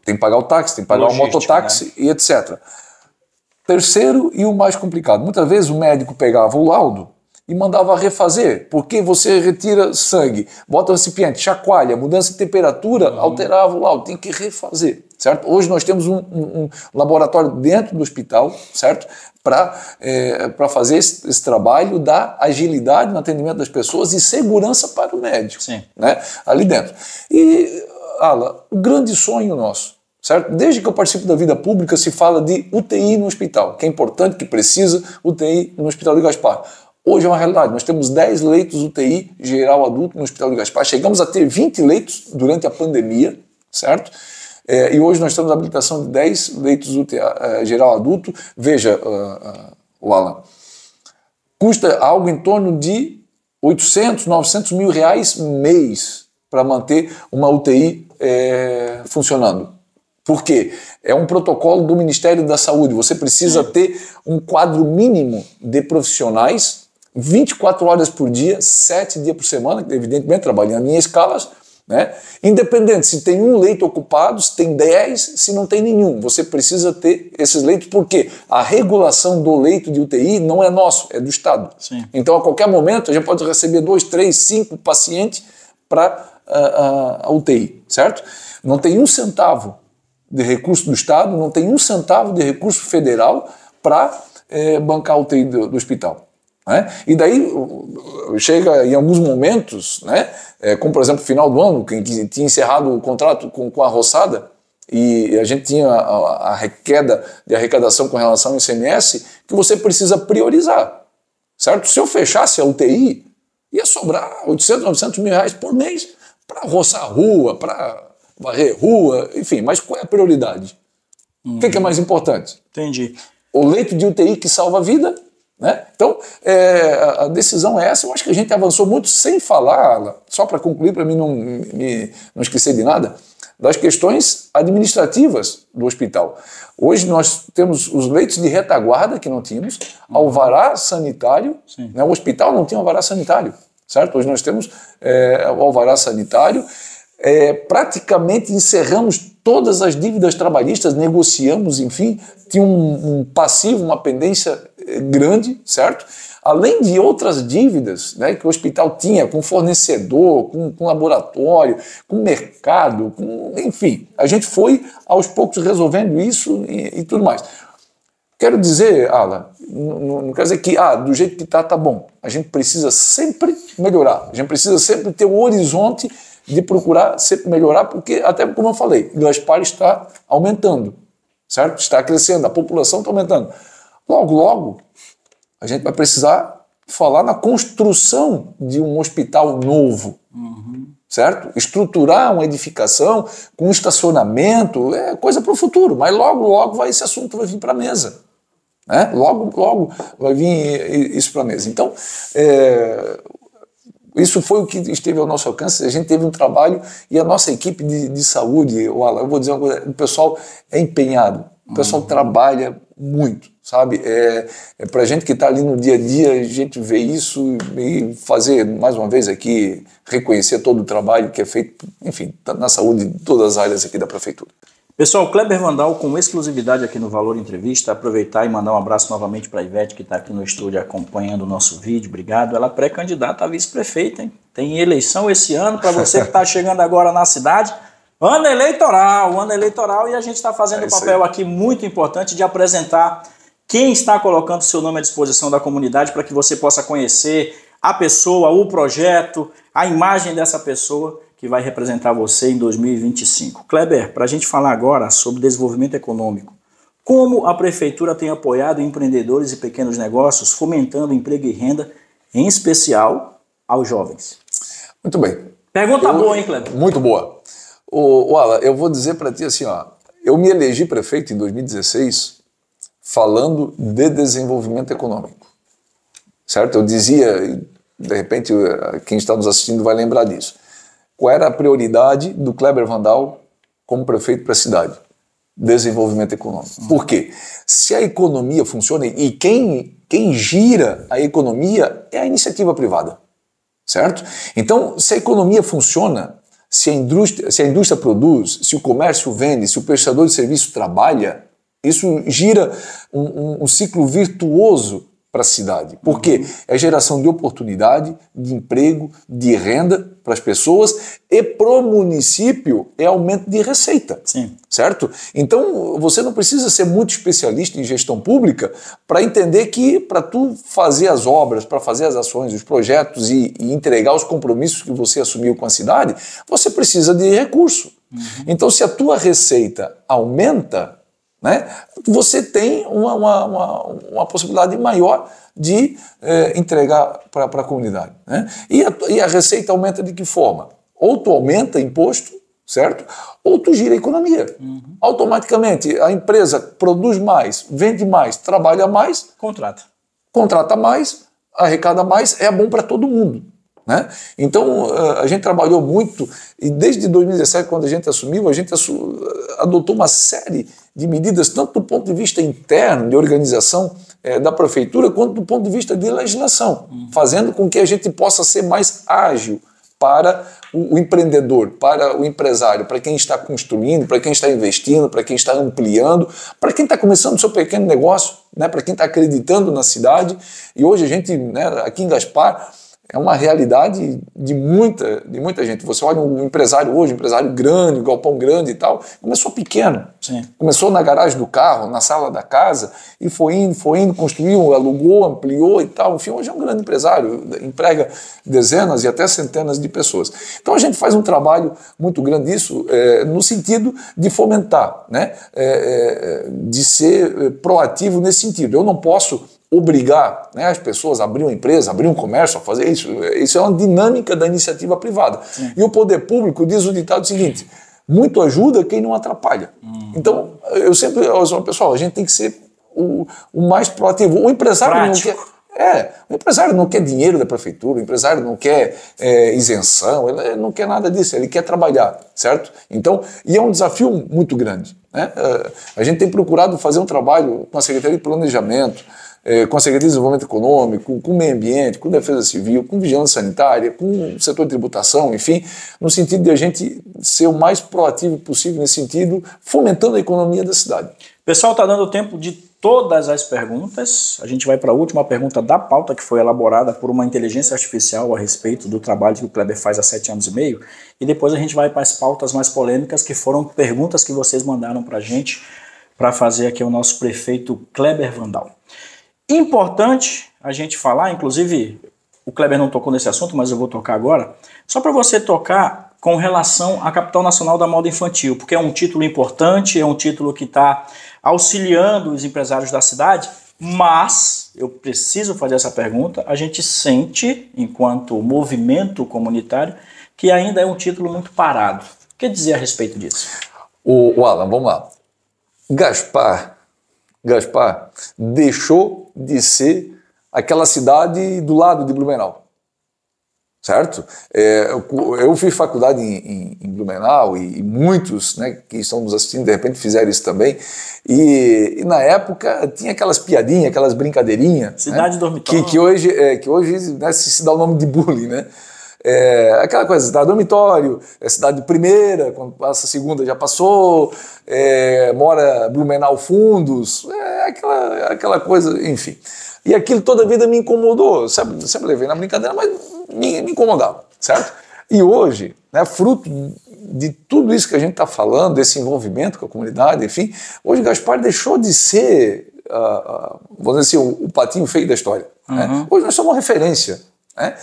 Tem que pagar o táxi, tem que pagar o mototáxi, né? E etc. Terceiro e o mais complicado, muitas vezes o médico pegava o laudo e mandava refazer, porque você retira sangue, bota o recipiente, chacoalha, mudança de temperatura, alterava o laudo, tem que refazer, certo? Hoje nós temos um laboratório dentro do hospital, certo? Para fazer esse trabalho da agilidade no atendimento das pessoas e segurança para o médico, né? Ali dentro. E, Alan, o grande sonho nosso, certo? Desde que eu participo da vida pública se fala de UTI no hospital, que é importante, que precisa UTI no Hospital de Gaspar. Hoje é uma realidade, nós temos 10 leitos UTI geral adulto no Hospital de Gaspar, chegamos a ter 20 leitos durante a pandemia, certo? E hoje nós temos a habilitação de 10 leitos UTI geral adulto. Veja, o Alan, custa algo em torno de 800, 900 mil reais mês para manter uma UTI funcionando. Por quê? É um protocolo do Ministério da Saúde, você precisa ter um quadro mínimo de profissionais 24 horas por dia, 7 dias por semana, evidentemente trabalhando em escalas, né? Independente se tem um leito ocupado, se tem 10, se não tem nenhum. Você precisa ter esses leitos, porque a regulação do leito de UTI não é nosso, é do Estado. Sim. Então, a qualquer momento, a gente pode receber 2, 3, 5 pacientes para a UTI, certo? Não tem 1 centavo de recurso do Estado, não tem 1 centavo de recurso federal para bancar a UTI do hospital. Né? E daí chega em alguns momentos, né, como por exemplo no final do ano, que tinha encerrado o contrato com a roçada e a gente tinha a queda de arrecadação com relação ao ICMS, que você precisa priorizar, certo? Se eu fechasse a UTI, ia sobrar 800, 900 mil reais por mês para roçar a rua, para varrer rua, enfim, mas qual é a prioridade? O que é mais importante? Entendi. O leito de UTI que salva a vida, né? Então, a decisão é essa. Eu acho que a gente avançou muito sem falar, só para concluir, para mim não esquecer de nada, das questões administrativas do hospital. Hoje nós temos os leitos de retaguarda que não tínhamos, alvará sanitário, né? O hospital não tinha alvará sanitário, certo? Hoje nós temos o alvará sanitário, praticamente encerramos todas as dívidas trabalhistas, negociamos, enfim, tinha um passivo, uma pendência grande, certo? Além de outras dívidas, né, que o hospital tinha com fornecedor, com laboratório, com mercado, enfim, a gente foi aos poucos resolvendo isso e tudo mais. Quero dizer, Alan, não quer dizer que do jeito que tá bom. A gente precisa sempre melhorar, a gente precisa sempre ter um horizonte de procurar sempre melhorar, porque, até como eu falei, Gaspar está aumentando, certo? Está crescendo, a população está aumentando. Logo, logo, a gente vai precisar falar na construção de um hospital novo, certo? Estruturar uma edificação com estacionamento é coisa para o futuro, mas logo esse assunto vai vir para a mesa. Né? Logo vai vir isso para a mesa. Então, isso foi o que esteve ao nosso alcance. A gente teve um trabalho e a nossa equipe de saúde, eu vou dizer uma coisa, o pessoal é empenhado, o pessoal trabalha muito, sabe? Para a gente que está ali no dia a dia, a gente vê isso e fazer, mais uma vez aqui, reconhecer todo o trabalho que é feito, enfim, na saúde de todas as áreas aqui da Prefeitura. Pessoal, Kleber Vandal com exclusividade aqui no Valor Entrevista, aproveitar e mandar um abraço novamente para a Ivete, que está aqui no estúdio acompanhando o nosso vídeo, obrigado. Ela é pré-candidata a vice-prefeita, hein? Tem eleição esse ano, para você que está chegando agora na cidade, ano eleitoral, e a gente está fazendo um papel aqui muito importante de apresentar quem está colocando seu nome à disposição da comunidade para que você possa conhecer a pessoa, o projeto, a imagem dessa pessoa que vai representar você em 2025. Kleber, para a gente falar agora sobre desenvolvimento econômico, como a Prefeitura tem apoiado empreendedores e pequenos negócios, fomentando emprego e renda, em especial aos jovens? Muito bem. Pergunta boa, hein, Kleber? Muito boa. Alan, eu vou dizer para ti assim, ó, eu me elegi prefeito em 2016 falando de desenvolvimento econômico, certo? Eu dizia, de repente quem está nos assistindo vai lembrar disso, qual era a prioridade do Kleber Vandal como prefeito para a cidade? Desenvolvimento econômico. Por quê? Se a economia funciona, e quem gira a economia é a iniciativa privada, certo? Então, se a economia funciona, se a indústria produz, se o comércio vende, se o prestador de serviço trabalha, isso gira um ciclo virtuoso para a cidade. Por quê? É geração de oportunidade, de emprego, de renda para as pessoas e para o município é aumento de receita. Sim. Certo? Então, você não precisa ser muito especialista em gestão pública para entender que para tu fazer as obras, para fazer as ações, os projetos e entregar os compromissos que você assumiu com a cidade, você precisa de recurso. Então, se a tua receita aumenta, né, você tem uma possibilidade maior de entregar para a comunidade. Né? E a receita aumenta de que forma? Ou tu aumenta imposto, certo? Ou tu gira a economia. Automaticamente a empresa produz mais, vende mais, trabalha mais, contrata mais, arrecada mais, é bom para todo mundo. Né? Então, a gente trabalhou muito e desde 2017, quando a gente assumiu, a gente adotou uma série de medidas, tanto do ponto de vista interno, de organização da prefeitura, quanto do ponto de vista de legislação, fazendo com que a gente possa ser mais ágil para o empreendedor, para o empresário, para quem está construindo, para quem está investindo, para quem está ampliando, para quem está começando o seu pequeno negócio, né? Para quem está acreditando na cidade. E hoje a gente, né, aqui em Gaspar, é uma realidade de muita gente. Você olha um empresário hoje, um empresário grande, um galpão grande e tal, começou pequeno. Sim. Começou na garagem do carro, na sala da casa, e foi indo, construiu, alugou, ampliou e tal. Enfim, hoje é um grande empresário, emprega dezenas e até centenas de pessoas. Então a gente faz um trabalho muito grande nisso, no sentido de fomentar, né? De ser proativo nesse sentido. Eu não posso obrigar, né, as pessoas a abrir uma empresa, abrir um comércio, a fazer isso. Isso é uma dinâmica da iniciativa privada. Sim. E o poder público diz o ditado seguinte: muito ajuda quem não atrapalha. Então, eu sempre digo, pessoal, a gente tem que ser o mais proativo. O empresário prático. Não quer... o empresário não quer dinheiro da prefeitura, o empresário não quer isenção, ele não quer nada disso, ele quer trabalhar, certo? Então, e é um desafio muito grande. Né? A gente tem procurado fazer um trabalho com a Secretaria de Planejamento, com a Secretaria de Desenvolvimento Econômico, com o Meio Ambiente, com Defesa Civil, com Vigilância Sanitária, com o setor de tributação, enfim, no sentido de a gente ser o mais proativo possível nesse sentido, fomentando a economia da cidade. Pessoal, está dando tempo de todas as perguntas. A gente vai para a última pergunta da pauta, que foi elaborada por uma inteligência artificial a respeito do trabalho que o Kleber faz há 7 anos e meio, e depois a gente vai para as pautas mais polêmicas, que foram perguntas que vocês mandaram para a gente, para fazer aqui o nosso prefeito Kleber Vandal. Importante a gente falar, inclusive o Kleber não tocou nesse assunto, mas eu vou tocar agora, só para você tocar com relação à Capital Nacional da Moda Infantil, porque é um título importante, é um título que está auxiliando os empresários da cidade Mas, eu preciso fazer essa pergunta, a gente sente, enquanto movimento comunitário, que ainda é um título muito parado. O que dizer a respeito disso? O Alan, vamos lá. Gaspar deixou de ser aquela cidade do lado de Blumenau, certo? Eu fiz faculdade em Blumenau e muitos, né, que estão nos assistindo de repente fizeram isso também, e na época tinha aquelas piadinhas, aquelas brincadeirinhas, cidade, né, dormitório, que hoje né, se dá o nome de bullying, né? Aquela coisa, cidade dormitório, cidade de primeira, quando passa a segunda já passou, mora Blumenau Fundos, aquela coisa, enfim. E aquilo toda a vida me incomodou, sempre levei na brincadeira, mas me incomodava, certo? E hoje, né, fruto de tudo isso que a gente está falando, desse envolvimento com a comunidade, enfim, hoje Gaspar deixou de ser, vamos dizer assim, o patinho feio da história. Né? Hoje nós somos uma referência. Né?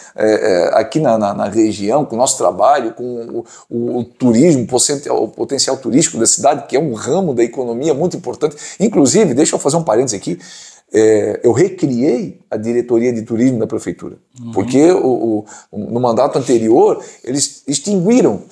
Aqui na região, com o nosso trabalho, com o turismo, o potencial turístico da cidade, que é um ramo da economia muito importante. Inclusive, deixa eu fazer um parênteses aqui, eu recriei a diretoria de turismo da prefeitura, porque no mandato anterior eles extinguiram,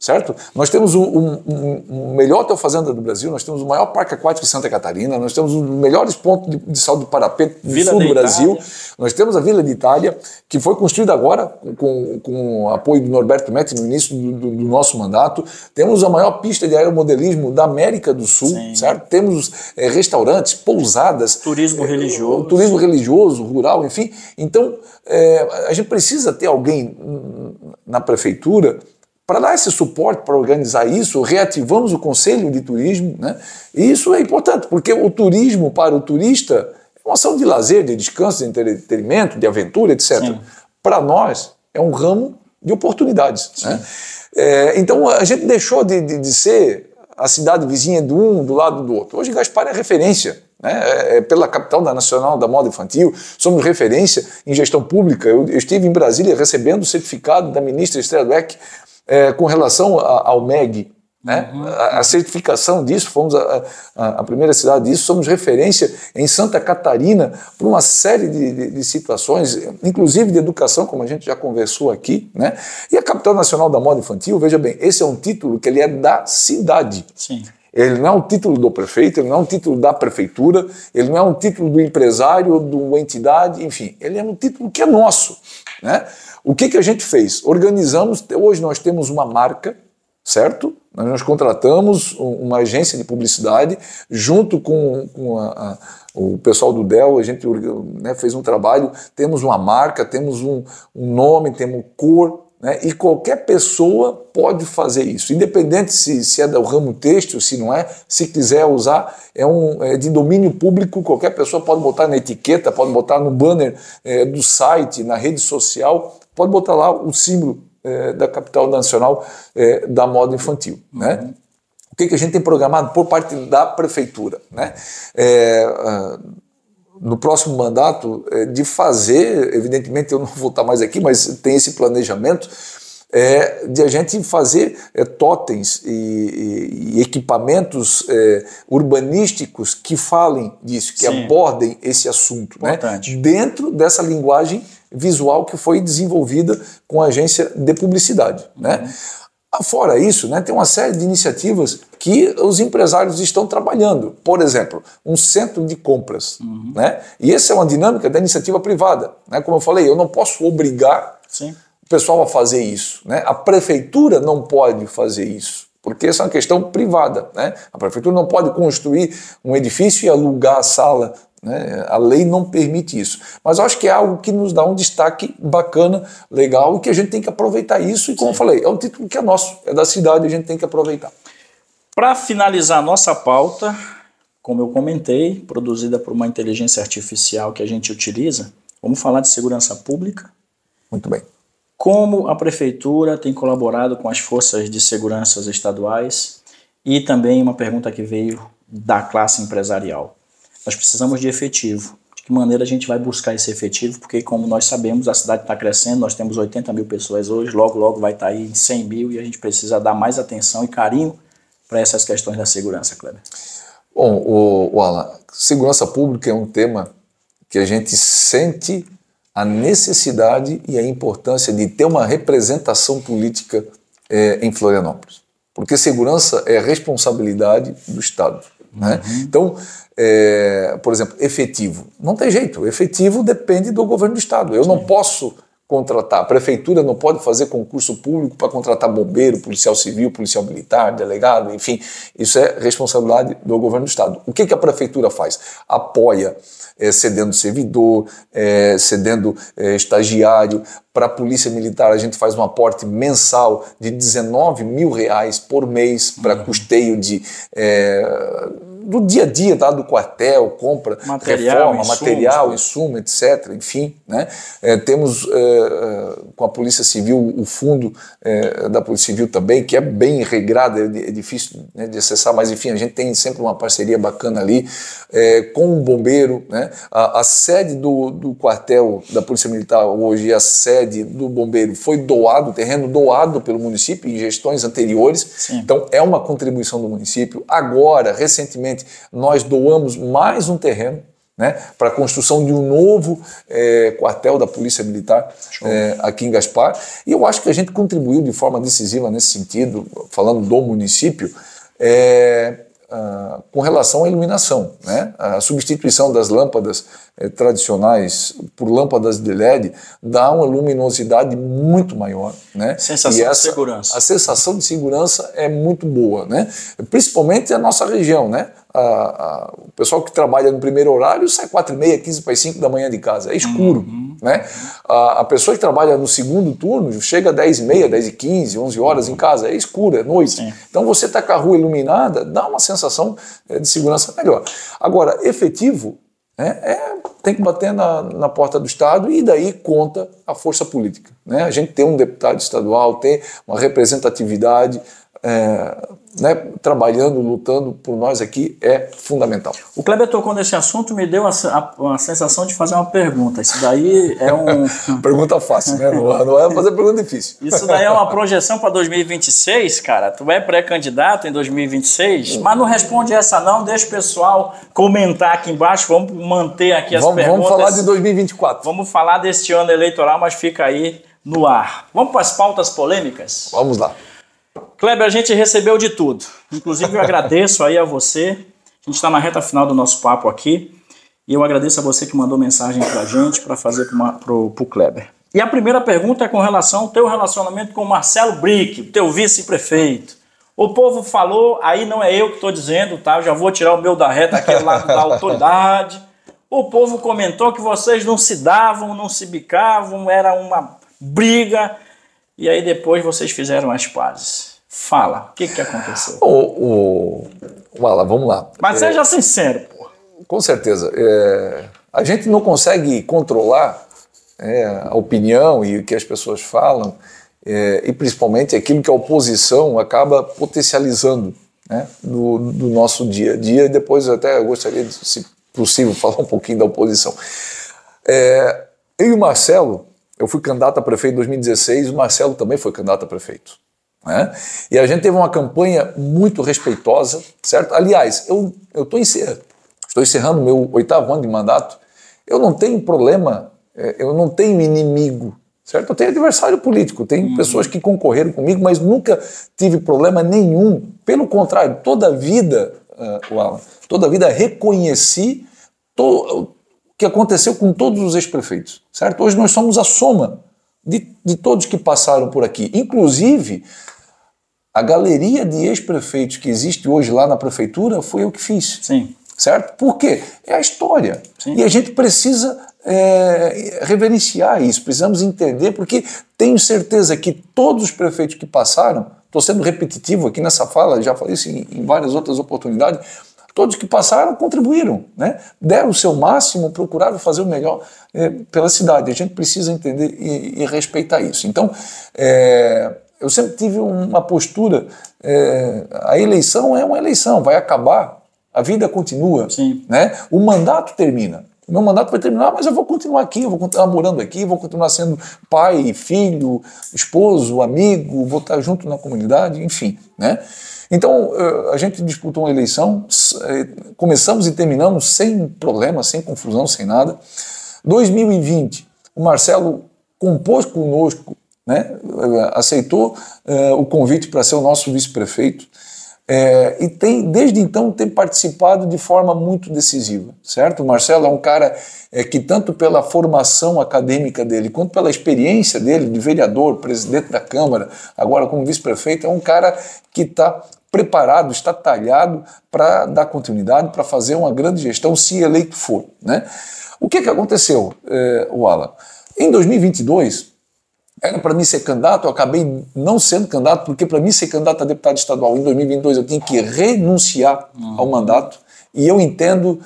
certo? Nós temos o melhor hotel fazenda do Brasil, nós temos o maior parque aquático de Santa Catarina, nós temos os melhores pontos de salto de parapente do sul do Brasil, nós temos a Vila de Itália, que foi construída agora com o apoio do Norberto Metti no início do nosso mandato, temos a maior pista de aeromodelismo da América do Sul, sim, certo? Temos restaurantes, pousadas, turismo religioso, rural, enfim. Então, a gente precisa ter alguém na prefeitura para dar esse suporte, para organizar isso. Reativamos o Conselho de Turismo, né? E isso é importante, porque o turismo para o turista é uma ação de lazer, de descanso, de entretenimento, de aventura, etc. Para nós, é um ramo de oportunidades. Né? Então, a gente deixou de ser a cidade vizinha do lado do outro. Hoje, Gaspar é referência. Né? Pela capital nacional da moda infantil, somos referência em gestão pública. Eu estive em Brasília recebendo o certificado da ministra Esther Dweck, com relação ao MEG, né? A certificação disso, fomos a primeira cidade disso, somos referência em Santa Catarina por uma série de situações, inclusive de educação, como a gente já conversou aqui, né? E a capital nacional da moda infantil, veja bem, esse é um título que ele é da cidade. Sim. Ele não é um título do prefeito, ele não é um título da prefeitura, ele não é um título do empresário, de uma entidade, enfim, ele é um título que é nosso, né? O que a gente fez? Organizamos, hoje nós temos uma marca, certo? Nós contratamos uma agência de publicidade, junto com o pessoal do DEL, a gente, né, fez um trabalho, temos uma marca, temos um nome, temos cor, né, e qualquer pessoa pode fazer isso, independente se é do ramo têxtil, se não é, se quiser usar, é de domínio público, qualquer pessoa pode botar na etiqueta, pode botar no banner do site, na rede social, pode botar lá o símbolo da capital nacional da moda infantil. Né? O que a gente tem programado por parte da prefeitura? Né? No próximo mandato, de fazer, evidentemente eu não vou estar mais aqui, mas tem esse planejamento, de a gente fazer totens e equipamentos urbanísticos que falem disso, que sim, abordem esse assunto, né? Dentro dessa linguagem visual que foi desenvolvida com a agência de publicidade. Né? Fora isso, né, tem uma série de iniciativas que os empresários estão trabalhando. Por exemplo, um centro de compras. Né? E essa é uma dinâmica da iniciativa privada. Né? Como eu falei, eu não posso obrigar sim, o pessoal a fazer isso. Né? A prefeitura não pode fazer isso, porque essa é uma questão privada. Né? A prefeitura não pode construir um edifício e alugar a sala. Né? A lei não permite isso. Mas eu acho que é algo que nos dá um destaque bacana, legal, e que a gente tem que aproveitar isso. E como eu falei, é um título que é nosso, é da cidade, a gente tem que aproveitar. Para finalizar a nossa pauta, como eu comentei, produzida por uma inteligência artificial que a gente utiliza, vamos falar de segurança pública. Muito bem. Como a prefeitura tem colaborado com as forças de segurança estaduais e também uma pergunta que veio da classe empresarial. Nós precisamos de efetivo. De que maneira a gente vai buscar esse efetivo? Porque, como nós sabemos, a cidade está crescendo, nós temos 80 mil pessoas hoje, logo vai estar aí em 100 mil e a gente precisa dar mais atenção e carinho para essas questões da segurança, Kleber. Bom, Alan, segurança pública é um tema que a gente sente a necessidade e a importância de ter uma representação política em Florianópolis. Porque segurança é responsabilidade do Estado. Né? Então, por exemplo, efetivo. Não tem jeito, efetivo depende do governo do Estado. Eu não posso contratar, a prefeitura não pode fazer concurso público para contratar bombeiro, policial civil, policial militar, delegado, enfim, isso é responsabilidade do governo do Estado. O que a prefeitura faz? Apoia, cedendo servidor, cedendo estagiário. Para a polícia militar a gente faz um aporte mensal de R$19 mil por mês para custeio do dia a dia, tá? Do quartel, compra, reforma, material, insumo, etc. Enfim, né? Temos com a Polícia Civil o fundo da Polícia Civil também, que é bem regrado, é difícil, né, de acessar, mas enfim, a gente tem sempre uma parceria bacana ali com o bombeiro. Né? A sede do quartel da Polícia Militar hoje, a sede do bombeiro foi doado, terreno doado pelo município em gestões anteriores. Sim. Então é uma contribuição do município. Agora, recentemente, nós doamos mais um terreno, né, para a construção de um novo quartel da Polícia Militar aqui em Gaspar, e eu acho que a gente contribuiu de forma decisiva nesse sentido, falando do município, com relação à iluminação, né? A substituição das lâmpadas tradicionais por lâmpadas de LED dá uma luminosidade muito maior, né? Sensação de segurança. A sensação de segurança é muito boa, né? Principalmente a nossa região, né? O pessoal que trabalha no primeiro horário sai 4h30, 15 para as 5 da manhã de casa, é escuro, né? A pessoa que trabalha no segundo turno chega às 10h30, 10h15, 11 horas em casa, é escuro, é noite. Sim. Então você está com a rua iluminada, dá uma sensação de segurança melhor. Agora, efetivo, tem que bater na porta do Estado, e daí conta a força política. Né? A gente tem um deputado estadual, tem uma representatividade, né, trabalhando, lutando por nós aqui é fundamental. O Kleber tocou nesse assunto, me deu a sensação de fazer uma pergunta. Isso daí é Pergunta fácil, né? Não é fazer pergunta difícil. Isso daí é uma projeção para 2026, cara. Tu é pré-candidato em 2026, mas não responde essa não, deixa o pessoal comentar aqui embaixo, vamos manter aqui as perguntas. Vamos falar de 2024. Vamos falar deste ano eleitoral, mas fica aí no ar. Vamos para as pautas polêmicas? Vamos lá. Kleber, a gente recebeu de tudo. Inclusive, eu agradeço aí a você. A gente está na reta final do nosso papo aqui. E eu agradeço a você que mandou mensagem para a gente, para fazer para o Kleber. E a primeira pergunta é com relação ao teu relacionamento com o Marcelo Brick, teu vice-prefeito. O povo falou, aí não é eu que estou dizendo, tá? Eu já vou tirar o meu da reta daquele lado da autoridade. O povo comentou que vocês não se davam, não se bicavam, era uma briga. E aí depois vocês fizeram as pazes. Fala, o que aconteceu? Alan, vamos lá. Mas seja sincero, pô. Com certeza. A gente não consegue controlar a opinião e o que as pessoas falam, e principalmente aquilo que a oposição acaba potencializando, né, do nosso dia a dia. E depois eu até gostaria de, se possível, falar um pouquinho da oposição. Eu e o Marcelo, eu fui candidato a prefeito em 2016, o Marcelo também foi candidato a prefeito. Né? E a gente teve uma campanha muito respeitosa, certo? Aliás, eu estou encerrando meu 8º ano de mandato, eu não tenho problema, eu não tenho inimigo, certo? Eu tenho adversário político, tenho pessoas que concorreram comigo, mas nunca tive problema nenhum. Pelo contrário, toda a vida reconheci o que aconteceu com todos os ex-prefeitos, certo? Hoje nós somos a soma de todos que passaram por aqui, inclusive a galeria de ex-prefeitos que existe hoje lá na prefeitura foi eu que fiz. Sim. Certo? Por quê? É a história. Sim. E a gente precisa reverenciar isso, precisamos entender, porque tenho certeza que todos os prefeitos que passaram, estou sendo repetitivo aqui nessa fala, já falei isso em várias outras oportunidades, todos que passaram contribuíram, né? Deram o seu máximo, procuraram fazer o melhor pela cidade. A gente precisa entender e respeitar isso. Então, eu sempre tive uma postura, a eleição é uma eleição, vai acabar, a vida continua. Sim. Né? O mandato termina. o meu mandato vai terminar, mas eu vou continuar aqui, eu vou continuar morando aqui, vou continuar sendo pai, filho, esposo, amigo, vou estar junto na comunidade, enfim, né? Então, a gente disputou uma eleição, começamos e terminamos sem problema, sem confusão, sem nada. 2020, o Marcelo compôs conosco, né, aceitou o convite para ser o nosso vice-prefeito, e desde então tem participado de forma muito decisiva, certo? O Marcelo é um cara que tanto pela formação acadêmica dele, quanto pela experiência dele de vereador, presidente da Câmara, agora como vice-prefeito, é um cara que está preparado, está talhado para dar continuidade, para fazer uma grande gestão, se eleito for, né? O que aconteceu, Alan? Em 2022, era para mim ser candidato, eu acabei não sendo candidato, porque para mim ser candidato a deputado estadual em 2022 eu tinha que renunciar ao mandato, e eu entendo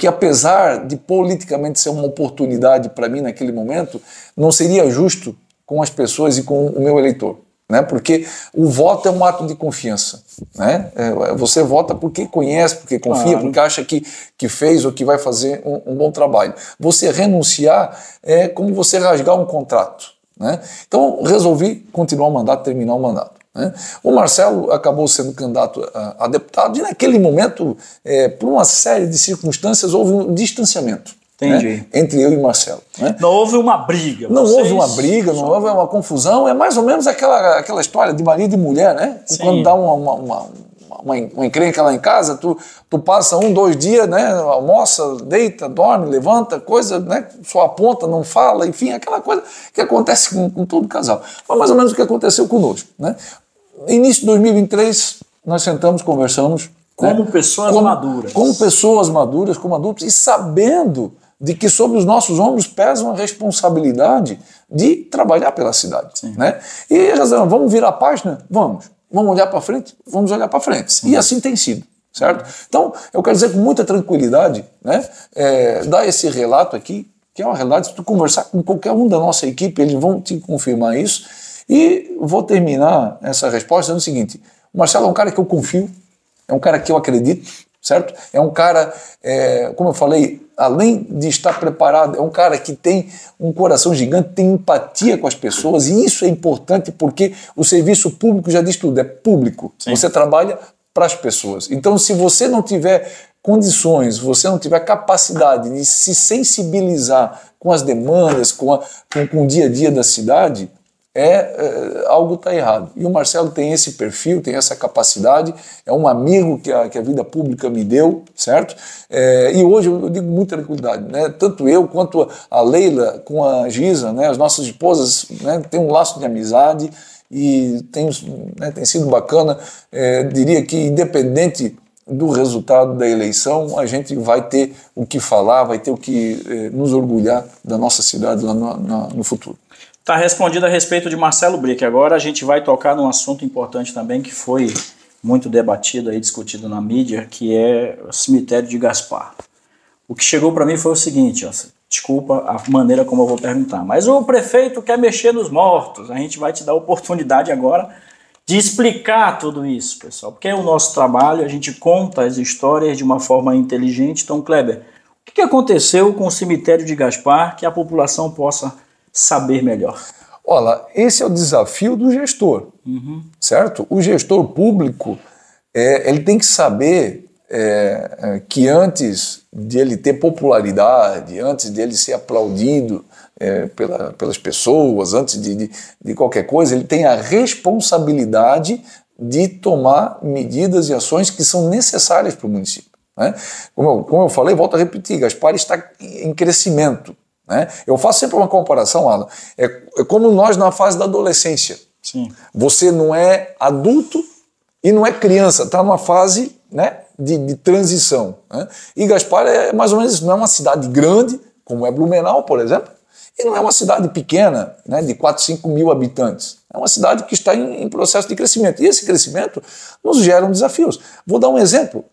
que apesar de politicamente ser uma oportunidade para mim naquele momento, não seria justo com as pessoas e com o meu eleitor, né? Porque o voto é um ato de confiança, né? Você vota porque conhece, porque confia, porque acha que fez ou que vai fazer um bom trabalho. Você renunciar é como você rasgar um contrato, né? Então resolvi continuar o mandato, terminar o mandato, né? O Marcelo acabou sendo candidato a deputado e naquele momento, por uma série de circunstâncias, houve um distanciamento, né, entre eu e Marcelo, né? Não houve uma briga. Não houve uma briga, não houve uma confusão, é mais ou menos aquela história de marido e mulher, né? Sim. Quando dá uma encrenca lá em casa, tu passa 1, 2 dias, né? Almoça, deita, dorme, levanta, coisa, né? Só aponta, não fala, enfim, aquela coisa que acontece com todo casal. Foi mais ou menos o que aconteceu conosco, né? Início de 2023, nós sentamos, conversamos. Como pessoas maduras. Como pessoas maduras, como adultos, e sabendo de que sobre os nossos ombros pesa uma responsabilidade de trabalhar pela cidade, né? E razão, vamos virar a página? Vamos olhar para frente? Vamos olhar para frente. Sim. E assim tem sido, certo? Então, eu quero dizer com muita tranquilidade, né, dar esse relato aqui, que é um relato, se tu conversar com qualquer um da nossa equipe, eles vão te confirmar isso, e vou terminar essa resposta dizendo o seguinte: o Marcelo é um cara que eu confio, é um cara que eu acredito, certo? É um cara, como eu falei, além de estar preparado, é um cara que tem um coração gigante, tem empatia com as pessoas, e isso é importante porque o serviço público já diz tudo, é público. Sim. Você trabalha para as pessoas. Então, se você não tiver condições, você não tiver capacidade de se sensibilizar com as demandas, com o dia a dia da cidade, algo está errado. E o Marcelo tem esse perfil, tem essa capacidade, é um amigo que a vida pública me deu, certo? E hoje eu digo com muita tranquilidade, né? Tanto eu quanto a Leila com a Giza, né? As nossas esposas, né? Tem um laço de amizade e tem sido bacana. Diria que independente do resultado da eleição, a gente vai ter o que falar, vai ter o que nos orgulhar da nossa cidade lá no futuro. Está respondido a respeito de Marcelo Brick. Agora a gente vai tocar num assunto importante também que foi muito debatido e discutido na mídia, que é o cemitério de Gaspar. O que chegou para mim foi o seguinte, desculpa a maneira como eu vou perguntar, mas o prefeito quer mexer nos mortos. A gente vai te dar a oportunidade agora de explicar tudo isso, pessoal, porque é o nosso trabalho, a gente conta as histórias de uma forma inteligente. Então, Kleber, o que aconteceu com o cemitério de Gaspar que a população possa saber melhor? Olha, esse é o desafio do gestor, certo? O gestor público, ele tem que saber que antes de ele ter popularidade, antes de ele ser aplaudido pelas pessoas, antes de qualquer coisa, ele tem a responsabilidade de tomar medidas e ações que são necessárias para o município, né? Como eu falei, volto a repetir, Gaspar está em crescimento, né? Eu faço sempre uma comparação, Alan, é como nós na fase da adolescência. Sim. Você não é adulto e não é criança, está numa fase, né, de transição, né? E Gaspar é mais ou menos isso, não é uma cidade grande, como é Blumenau, por exemplo, e não é uma cidade pequena, né, de 4, 5 mil habitantes. É uma cidade que está em processo de crescimento, e esse crescimento nos gera desafios. Vou dar um exemplo.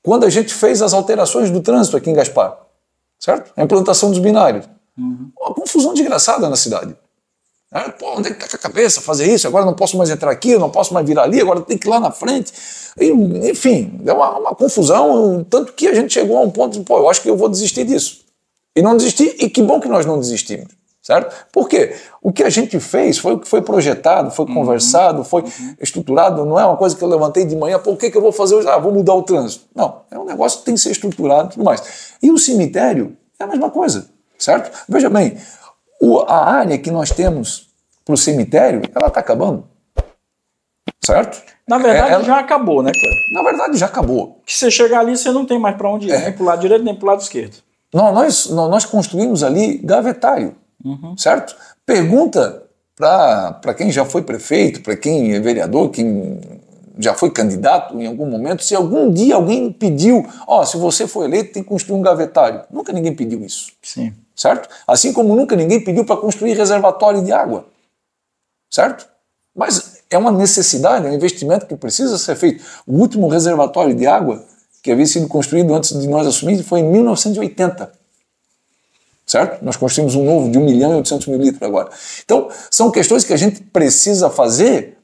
Quando a gente fez as alterações do trânsito aqui em Gaspar, certo? A implantação dos binários. Uma confusão desgraçada na cidade. Pô, onde é que está com a cabeça fazer isso? Agora não posso mais entrar aqui, eu não posso mais virar ali, agora tem que ir lá na frente. E, enfim, deu uma confusão, tanto que a gente chegou a um ponto de, pô, eu acho que eu vou desistir disso. E não desisti, e que bom que nós não desistimos, certo? Por quê? O que a gente fez foi o que foi projetado, foi conversado, foi estruturado, não é uma coisa que eu levantei de manhã, pô, o que eu vou fazer hoje? Vou mudar o trânsito. Não, é um negócio que tem que ser estruturado e tudo mais. E o cemitério é a mesma coisa, certo? Veja bem, a área que nós temos para o cemitério, ela está acabando, certo? Na verdade, já acabou, né, Cleber? Na verdade, já acabou. Que você chegar ali, você não tem mais para onde ir, nem para o lado direito, nem para o lado esquerdo. Nós construímos ali gavetário, certo? Pergunta para quem já foi prefeito, para quem é vereador, quem já foi candidato em algum momento, se algum dia alguém pediu, se você for eleito tem que construir um gavetário. Nunca ninguém pediu isso. Sim. Certo? Assim como nunca ninguém pediu para construir reservatório de água. Certo? Mas é uma necessidade, é um investimento que precisa ser feito. O último reservatório de água que havia sido construído antes de nós assumirmos foi em 1980. Certo? Nós construímos um novo de 1.800.000 litros agora. Então, são questões que a gente precisa fazer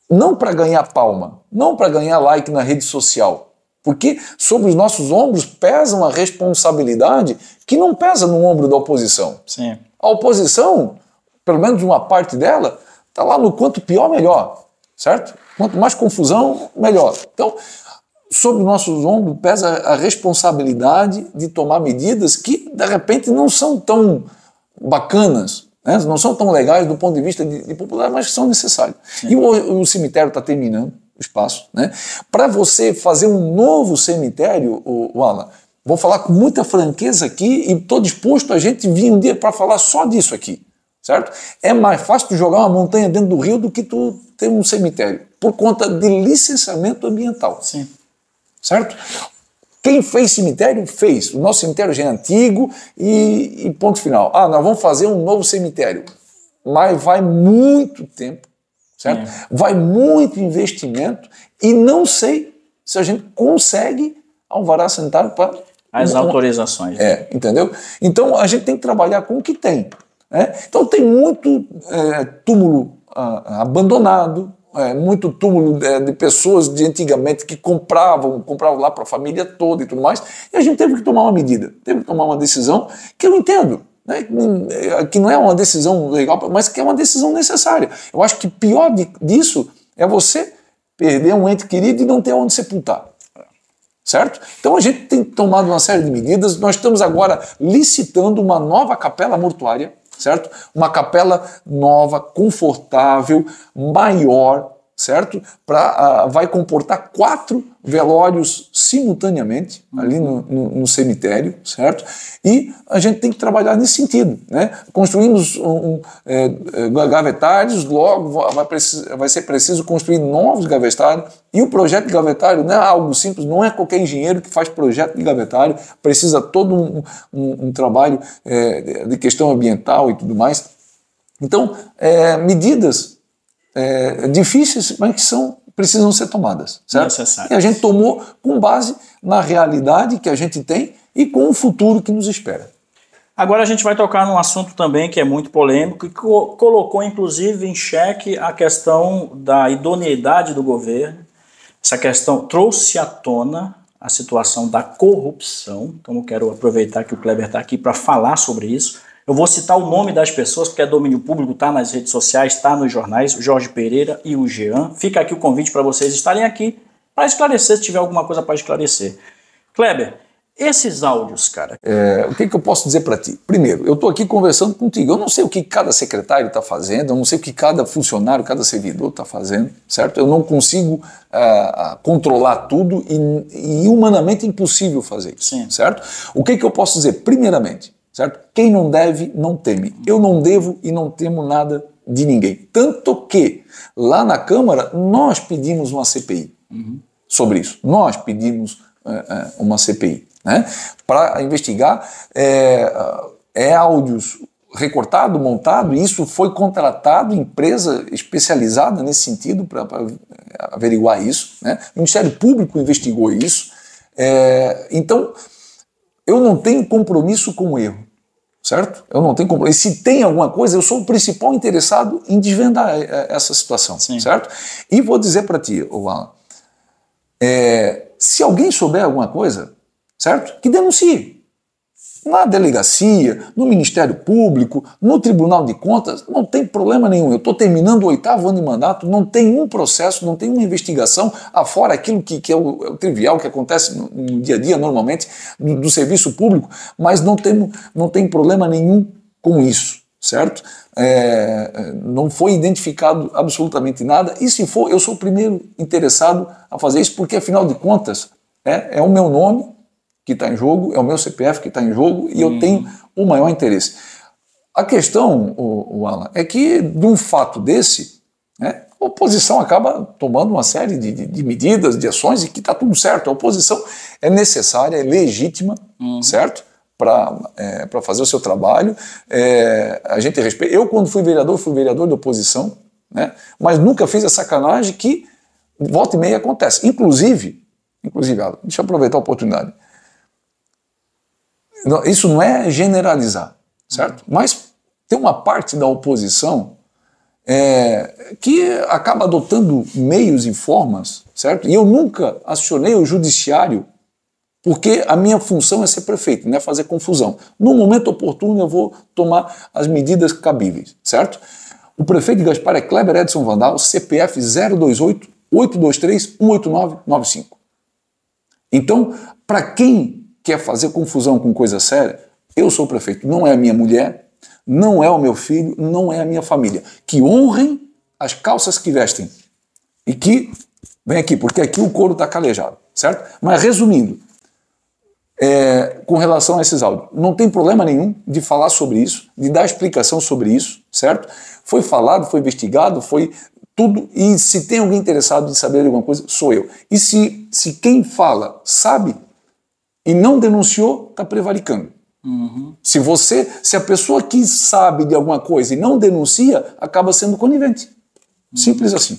não para ganhar palma, não para ganhar like na rede social, porque sobre os nossos ombros pesa uma responsabilidade que não pesa no ombro da oposição. Sim. A oposição, pelo menos uma parte dela, está lá no quanto pior, melhor. Certo? Quanto mais confusão, melhor. Então, sobre os nossos ombros pesa a responsabilidade de tomar medidas que, de repente, não são tão bacanas, né? Não são tão legais do ponto de vista de popular, mas que são necessários. Sim. E o cemitério está terminando o espaço, né? Para você fazer um novo cemitério, Alan, vou falar com muita franqueza aqui e estou disposto a gente vir um dia para falar só disso aqui, certo? É mais fácil tu jogar uma montanha dentro do rio do que tu ter um cemitério, por conta de licenciamento ambiental. Sim. Certo? Quem fez cemitério, fez. O nosso cemitério já é antigo e ponto final. Nós vamos fazer um novo cemitério. Mas vai muito tempo, certo? Vai muito investimento e não sei se a gente consegue alvará sanitário para... As autorizações. Entendeu? Então a gente tem que trabalhar com o que tem. Né? Então tem muito túmulo abandonado, muito túmulo de pessoas de antigamente que compravam lá para a família toda e tudo mais, e a gente teve que tomar uma medida, teve que tomar uma decisão que eu entendo, né, que não é uma decisão legal, mas que é uma decisão necessária. Eu acho que pior disso é você perder um ente querido e não ter onde sepultar. Certo? Então a gente tem tomado uma série de medidas, nós estamos agora licitando uma nova capela mortuária, certo? Uma capela nova, confortável, maior, certo? Vai comportar 4 velórios simultaneamente ali no cemitério, certo? E a gente tem que trabalhar nesse sentido, né? Construímos gavetários, logo vai ser preciso construir novos gavetários, e o projeto de gavetário não é algo simples, não é qualquer engenheiro que faz projeto de gavetário, precisa todo um trabalho de questão ambiental e tudo mais. Então, medidas difíceis, mas que precisam ser tomadas, certo? Necessário. E a gente tomou com base na realidade que a gente tem e com o futuro que nos espera. Agora a gente vai tocar num assunto também que é muito polêmico e que colocou inclusive em xeque a questão da idoneidade do governo. Essa questão trouxe à tona a situação da corrupção, então eu quero aproveitar que o Cleber está aqui para falar sobre isso. Eu vou citar o nome das pessoas, porque é domínio público, está nas redes sociais, está nos jornais, o Jorge Pereira e o Jean. Fica aqui o convite para vocês estarem aqui para esclarecer, se tiver alguma coisa para esclarecer. Kleber, esses áudios, cara... o que eu posso dizer para ti? Primeiro, eu estou aqui conversando contigo, eu não sei o que cada secretário está fazendo, eu não sei o que cada funcionário, cada servidor está fazendo, certo? Eu não consigo controlar tudo e humanamente impossível fazer isso, Sim. Certo? O que eu posso dizer? Primeiramente, certo? Quem não deve, não teme. Eu não devo e não temo nada de ninguém. Tanto que, lá na Câmara, nós pedimos uma CPI sobre isso. Nós pedimos uma CPI, né? Para investigar áudios recortado, montado, e isso foi contratado, empresa especializada nesse sentido para averiguar isso, né? O Ministério Público investigou isso. Então, eu não tenho compromisso com o erro, certo? Eu não tenho compromisso. E se tem alguma coisa, eu sou o principal interessado em desvendar essa situação, Sim. certo? E vou dizer para ti, Alan, se alguém souber alguma coisa, certo? Que denuncie. Na delegacia, no Ministério Público, no Tribunal de Contas, não tem problema nenhum. Eu estou terminando o 8º ano de mandato, não tem um processo, não tem uma investigação, afora aquilo que é o trivial, que acontece no dia a dia, normalmente, do serviço público, mas não tem problema nenhum com isso, certo? Não foi identificado absolutamente nada, e se for, eu sou o primeiro interessado a fazer isso, porque, afinal de contas, é o meu nome que está em jogo, é o meu CPF que está em jogo, e eu tenho o maior interesse. A questão, Alan, é que de um fato desse, né, a oposição acaba tomando uma série de medidas, de ações, e que está tudo certo. A oposição é necessária, é legítima, certo? Para fazer o seu trabalho. A gente respeita. Eu, quando fui vereador de oposição, né, mas nunca fiz a sacanagem que volta e meia acontece. Inclusive, Alan, deixa eu aproveitar a oportunidade. Isso não é generalizar, certo? Mas tem uma parte da oposição que acaba adotando meios e formas, certo? E eu nunca acionei o judiciário, porque a minha função é ser prefeito, não é fazer confusão. No momento oportuno eu vou tomar as medidas cabíveis, certo? O prefeito de Gaspar é Kleber Edson Vandal, CPF 028-823-18995. Então, para quem quer fazer confusão com coisa séria, eu sou o prefeito, não é a minha mulher, não é o meu filho, não é a minha família. Que honrem as calças que vestem. E que, vem aqui, porque aqui o couro está calejado, certo? Mas resumindo, com relação a esses áudios, não tem problema nenhum de falar sobre isso, de dar explicação sobre isso, certo? Foi falado, foi investigado, foi tudo, e se tem alguém interessado em saber de alguma coisa, sou eu. E se quem fala sabe e não denunciou, está prevaricando. Se a pessoa que sabe de alguma coisa e não denuncia, acaba sendo conivente. Simples assim.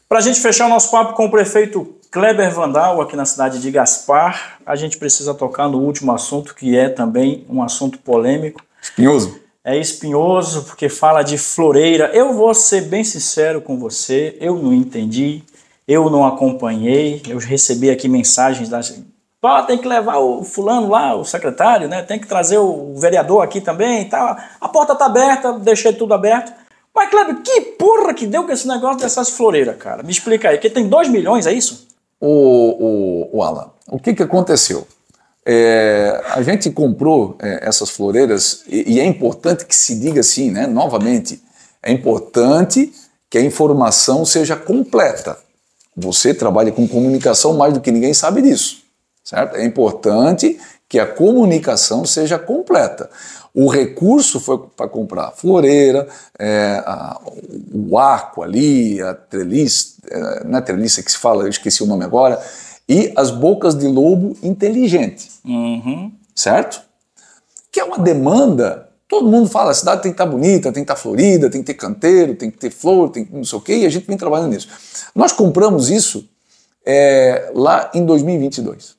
Para a gente fechar o nosso papo com o prefeito Kleber Vandal, aqui na cidade de Gaspar, a gente precisa tocar no último assunto, que é também um assunto polêmico. Espinhoso. É espinhoso, porque fala de floreira. Eu vou ser bem sincero com você, eu não entendi, eu não acompanhei, eu recebi aqui mensagens tem que levar o fulano lá, o secretário, né? Tem que trazer o vereador aqui também, tá? A porta tá aberta, deixei tudo aberto. Mas, Kleber, que porra que deu com esse negócio dessas floreiras, cara? Me explica aí, que tem 2 milhões, é isso? Alan, o que aconteceu? A gente comprou essas floreiras, e é importante que se diga assim, né? Novamente, é importante que a informação seja completa. Você trabalha com comunicação mais do que ninguém sabe disso. Certo? É importante que a comunicação seja completa. O recurso foi para comprar a floreira, o arco ali, a treliça, não é treliça que se fala, eu esqueci o nome agora, e as bocas de lobo inteligente. Certo? Que é uma demanda, todo mundo fala, a cidade tem que estar bonita, tem que estar florida, tem que ter canteiro, tem que ter flor, tem que não sei o quê, e a gente vem trabalhando nisso. Nós compramos isso lá em 2022.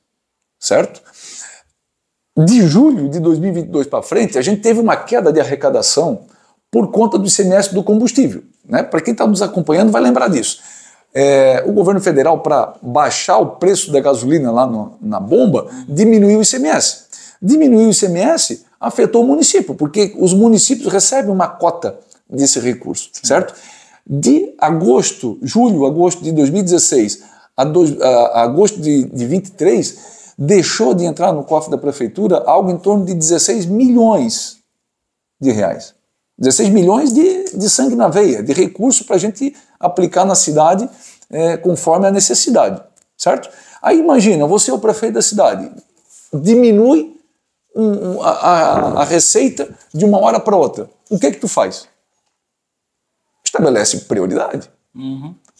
Certo? De julho de 2022 para frente, a gente teve uma queda de arrecadação por conta do ICMS do combustível. Né? Para quem está nos acompanhando vai lembrar disso. O governo federal, para baixar o preço da gasolina lá na bomba, diminuiu o ICMS. Diminuiu o ICMS, afetou o município, porque os municípios recebem uma cota desse recurso. Certo? De julho, agosto de 2016 a agosto de 2023, deixou de entrar no cofre da prefeitura algo em torno de 16 milhões de reais. 16 milhões de sangue na veia, de recurso para a gente aplicar na cidade conforme a necessidade, certo? Aí imagina, você é o prefeito da cidade, diminui a receita de uma hora para outra. O que tu faz? Estabelece prioridade.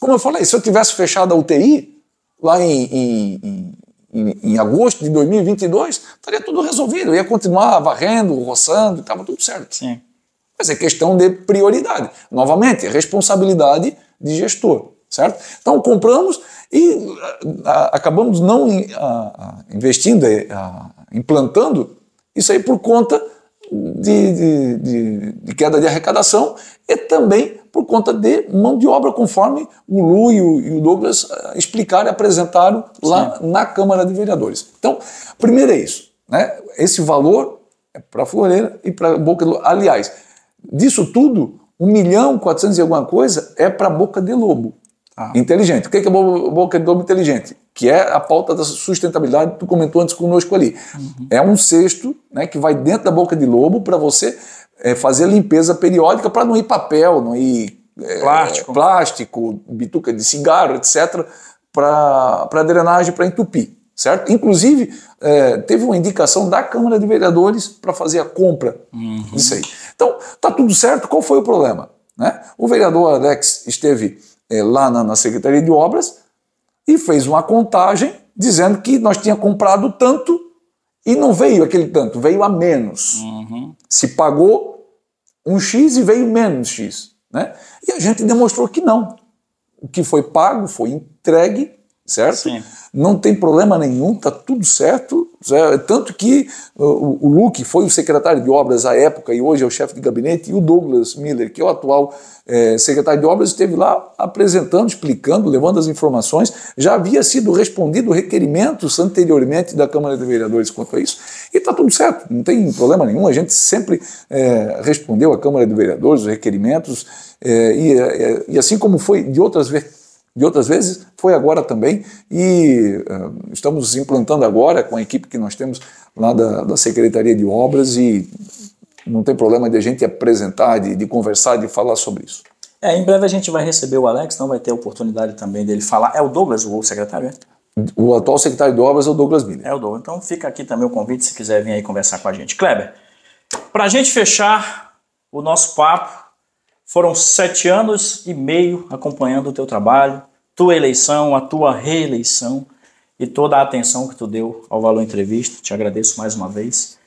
Como eu falei, se eu tivesse fechado a UTI lá em agosto de 2022, estaria tudo resolvido. Eu ia continuar varrendo, roçando, estava tudo certo. Sim. Mas é questão de prioridade. Novamente, responsabilidade de gestor, certo? Então, compramos e acabamos não investindo, implantando isso aí por conta de queda de arrecadação e também por conta de mão de obra, conforme o Lu e o Douglas explicaram e apresentaram lá na Câmara de Vereadores. Então, primeiro é isso, né? Esse valor é para a Floreira e para a Boca de Lobo. Aliás, disso tudo, 1.400.000 e alguma coisa é para a Boca de Lobo. Inteligente. O que é Boca de Lobo inteligente? Que é a pauta da sustentabilidade que tu comentou antes conosco ali. É um cesto, né, que vai dentro da Boca de Lobo para você fazer limpeza periódica, para não ir papel, não ir plástico, bituca de cigarro, etc., para drenagem, para entupir, certo? Inclusive, teve uma indicação da Câmara de Vereadores para fazer a compra disso aí. Então, tá tudo certo. Qual foi o problema? Né? O vereador Alex esteve lá na Secretaria de Obras e fez uma contagem dizendo que nós tínhamos comprado tanto e não veio aquele tanto, veio a menos. Se pagou um X e veio menos X. Né? E a gente demonstrou que não. O que foi pago foi entregue, certo? Sim. Não tem problema nenhum, está tudo certo. Tanto que o Luque foi o secretário de obras à época e hoje é o chefe de gabinete, e o Douglas Miller, que é o atual secretário de obras, esteve lá apresentando, explicando, levando as informações. Já havia sido respondido requerimentos anteriormente da Câmara de Vereadores quanto a isso, e está tudo certo, não tem problema nenhum. A gente sempre respondeu à Câmara de Vereadores os requerimentos, e assim como foi de outras vezes, foi agora também, e estamos implantando agora com a equipe que nós temos lá da Secretaria de Obras, e não tem problema de a gente apresentar, de conversar, de falar sobre isso. Em breve a gente vai receber o Alex, então vai ter a oportunidade também dele falar. É o Douglas, o secretário, O atual secretário de Obras é o Douglas Miller. É o Douglas, então fica aqui também o convite se quiser vir aí conversar com a gente. Kleber, para a gente fechar o nosso papo, foram 7 anos e meio acompanhando o teu trabalho, tua eleição, a tua reeleição e toda a atenção que tu deu ao Valor Entrevista. Te agradeço mais uma vez.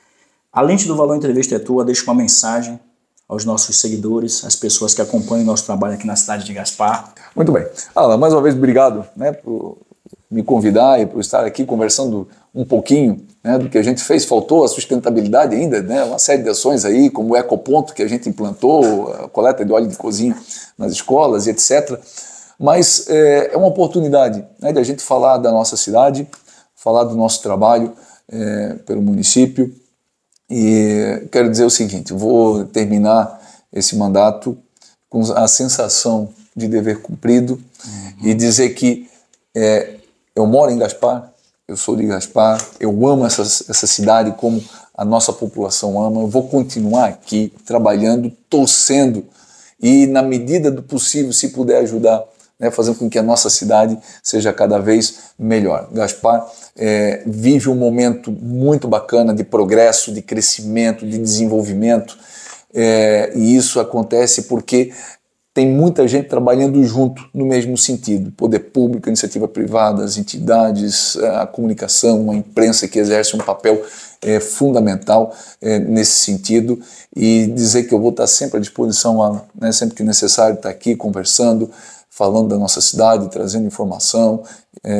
A lente do Valor Entrevista é tua, deixa uma mensagem aos nossos seguidores, às pessoas que acompanham o nosso trabalho aqui na cidade de Gaspar. Muito bem. Alan, mais uma vez, obrigado, né, por me convidar e por estar aqui conversando um pouquinho, né, do que a gente fez. Faltou a sustentabilidade ainda, né, uma série de ações aí, como o Ecoponto que a gente implantou, a coleta de óleo de cozinha nas escolas e etc. Mas é uma oportunidade, né, de a gente falar da nossa cidade, falar do nosso trabalho pelo município. E quero dizer o seguinte, vou terminar esse mandato com a sensação de dever cumprido e dizer que eu moro em Gaspar, eu sou de Gaspar, eu amo essa cidade como a nossa população ama, eu vou continuar aqui trabalhando, torcendo e na medida do possível, se puder ajudar, né, fazendo com que a nossa cidade seja cada vez melhor. Gaspar vive um momento muito bacana de progresso, de crescimento, de desenvolvimento, e isso acontece porque tem muita gente trabalhando junto no mesmo sentido. Poder público, iniciativa privada, as entidades, a comunicação, a imprensa que exerce um papel fundamental nesse sentido, e dizer que eu vou estar sempre à disposição, Alan, né, sempre que necessário, estar aqui conversando, falando da nossa cidade, trazendo informação,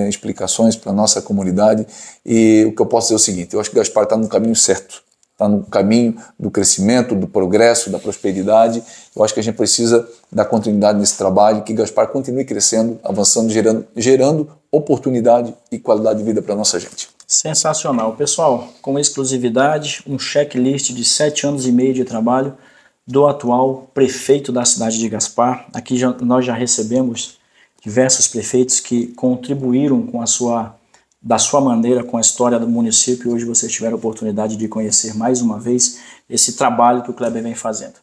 explicações para a nossa comunidade. E o que eu posso dizer é o seguinte, eu acho que Gaspar está no caminho certo, está no caminho do crescimento, do progresso, da prosperidade. Eu acho que a gente precisa dar continuidade nesse trabalho, que Gaspar continue crescendo, avançando, gerando oportunidade e qualidade de vida para a nossa gente. Sensacional. Pessoal, com exclusividade, um checklist de 7 anos e meio de trabalho do atual prefeito da cidade de Gaspar. Aqui nós já recebemos diversos prefeitos que contribuíram com da sua maneira com a história do município, e hoje vocês tiveram a oportunidade de conhecer mais uma vez esse trabalho que o Kleber vem fazendo.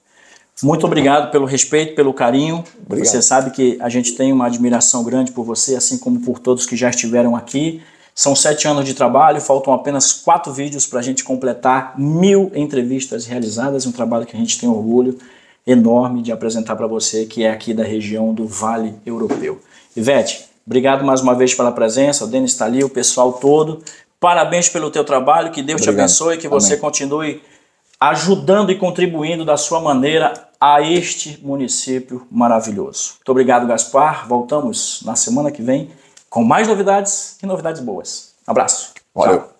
Muito obrigado pelo respeito, pelo carinho. Obrigado. Você sabe que a gente tem uma admiração grande por você, assim como por todos que já estiveram aqui. São 7 anos de trabalho, faltam apenas 4 vídeos para a gente completar 1000 entrevistas realizadas, um trabalho que a gente tem orgulho enorme de apresentar para você, que é aqui da região do Vale Europeu. Ivete, obrigado mais uma vez pela presença, o Denis está ali, o pessoal todo. Parabéns pelo teu trabalho, que Deus te abençoe, que você continue ajudando e contribuindo da sua maneira a este município maravilhoso. Muito obrigado, Gaspar. Voltamos na semana que vem com mais novidades e novidades boas. Abraço. Valeu. Tchau.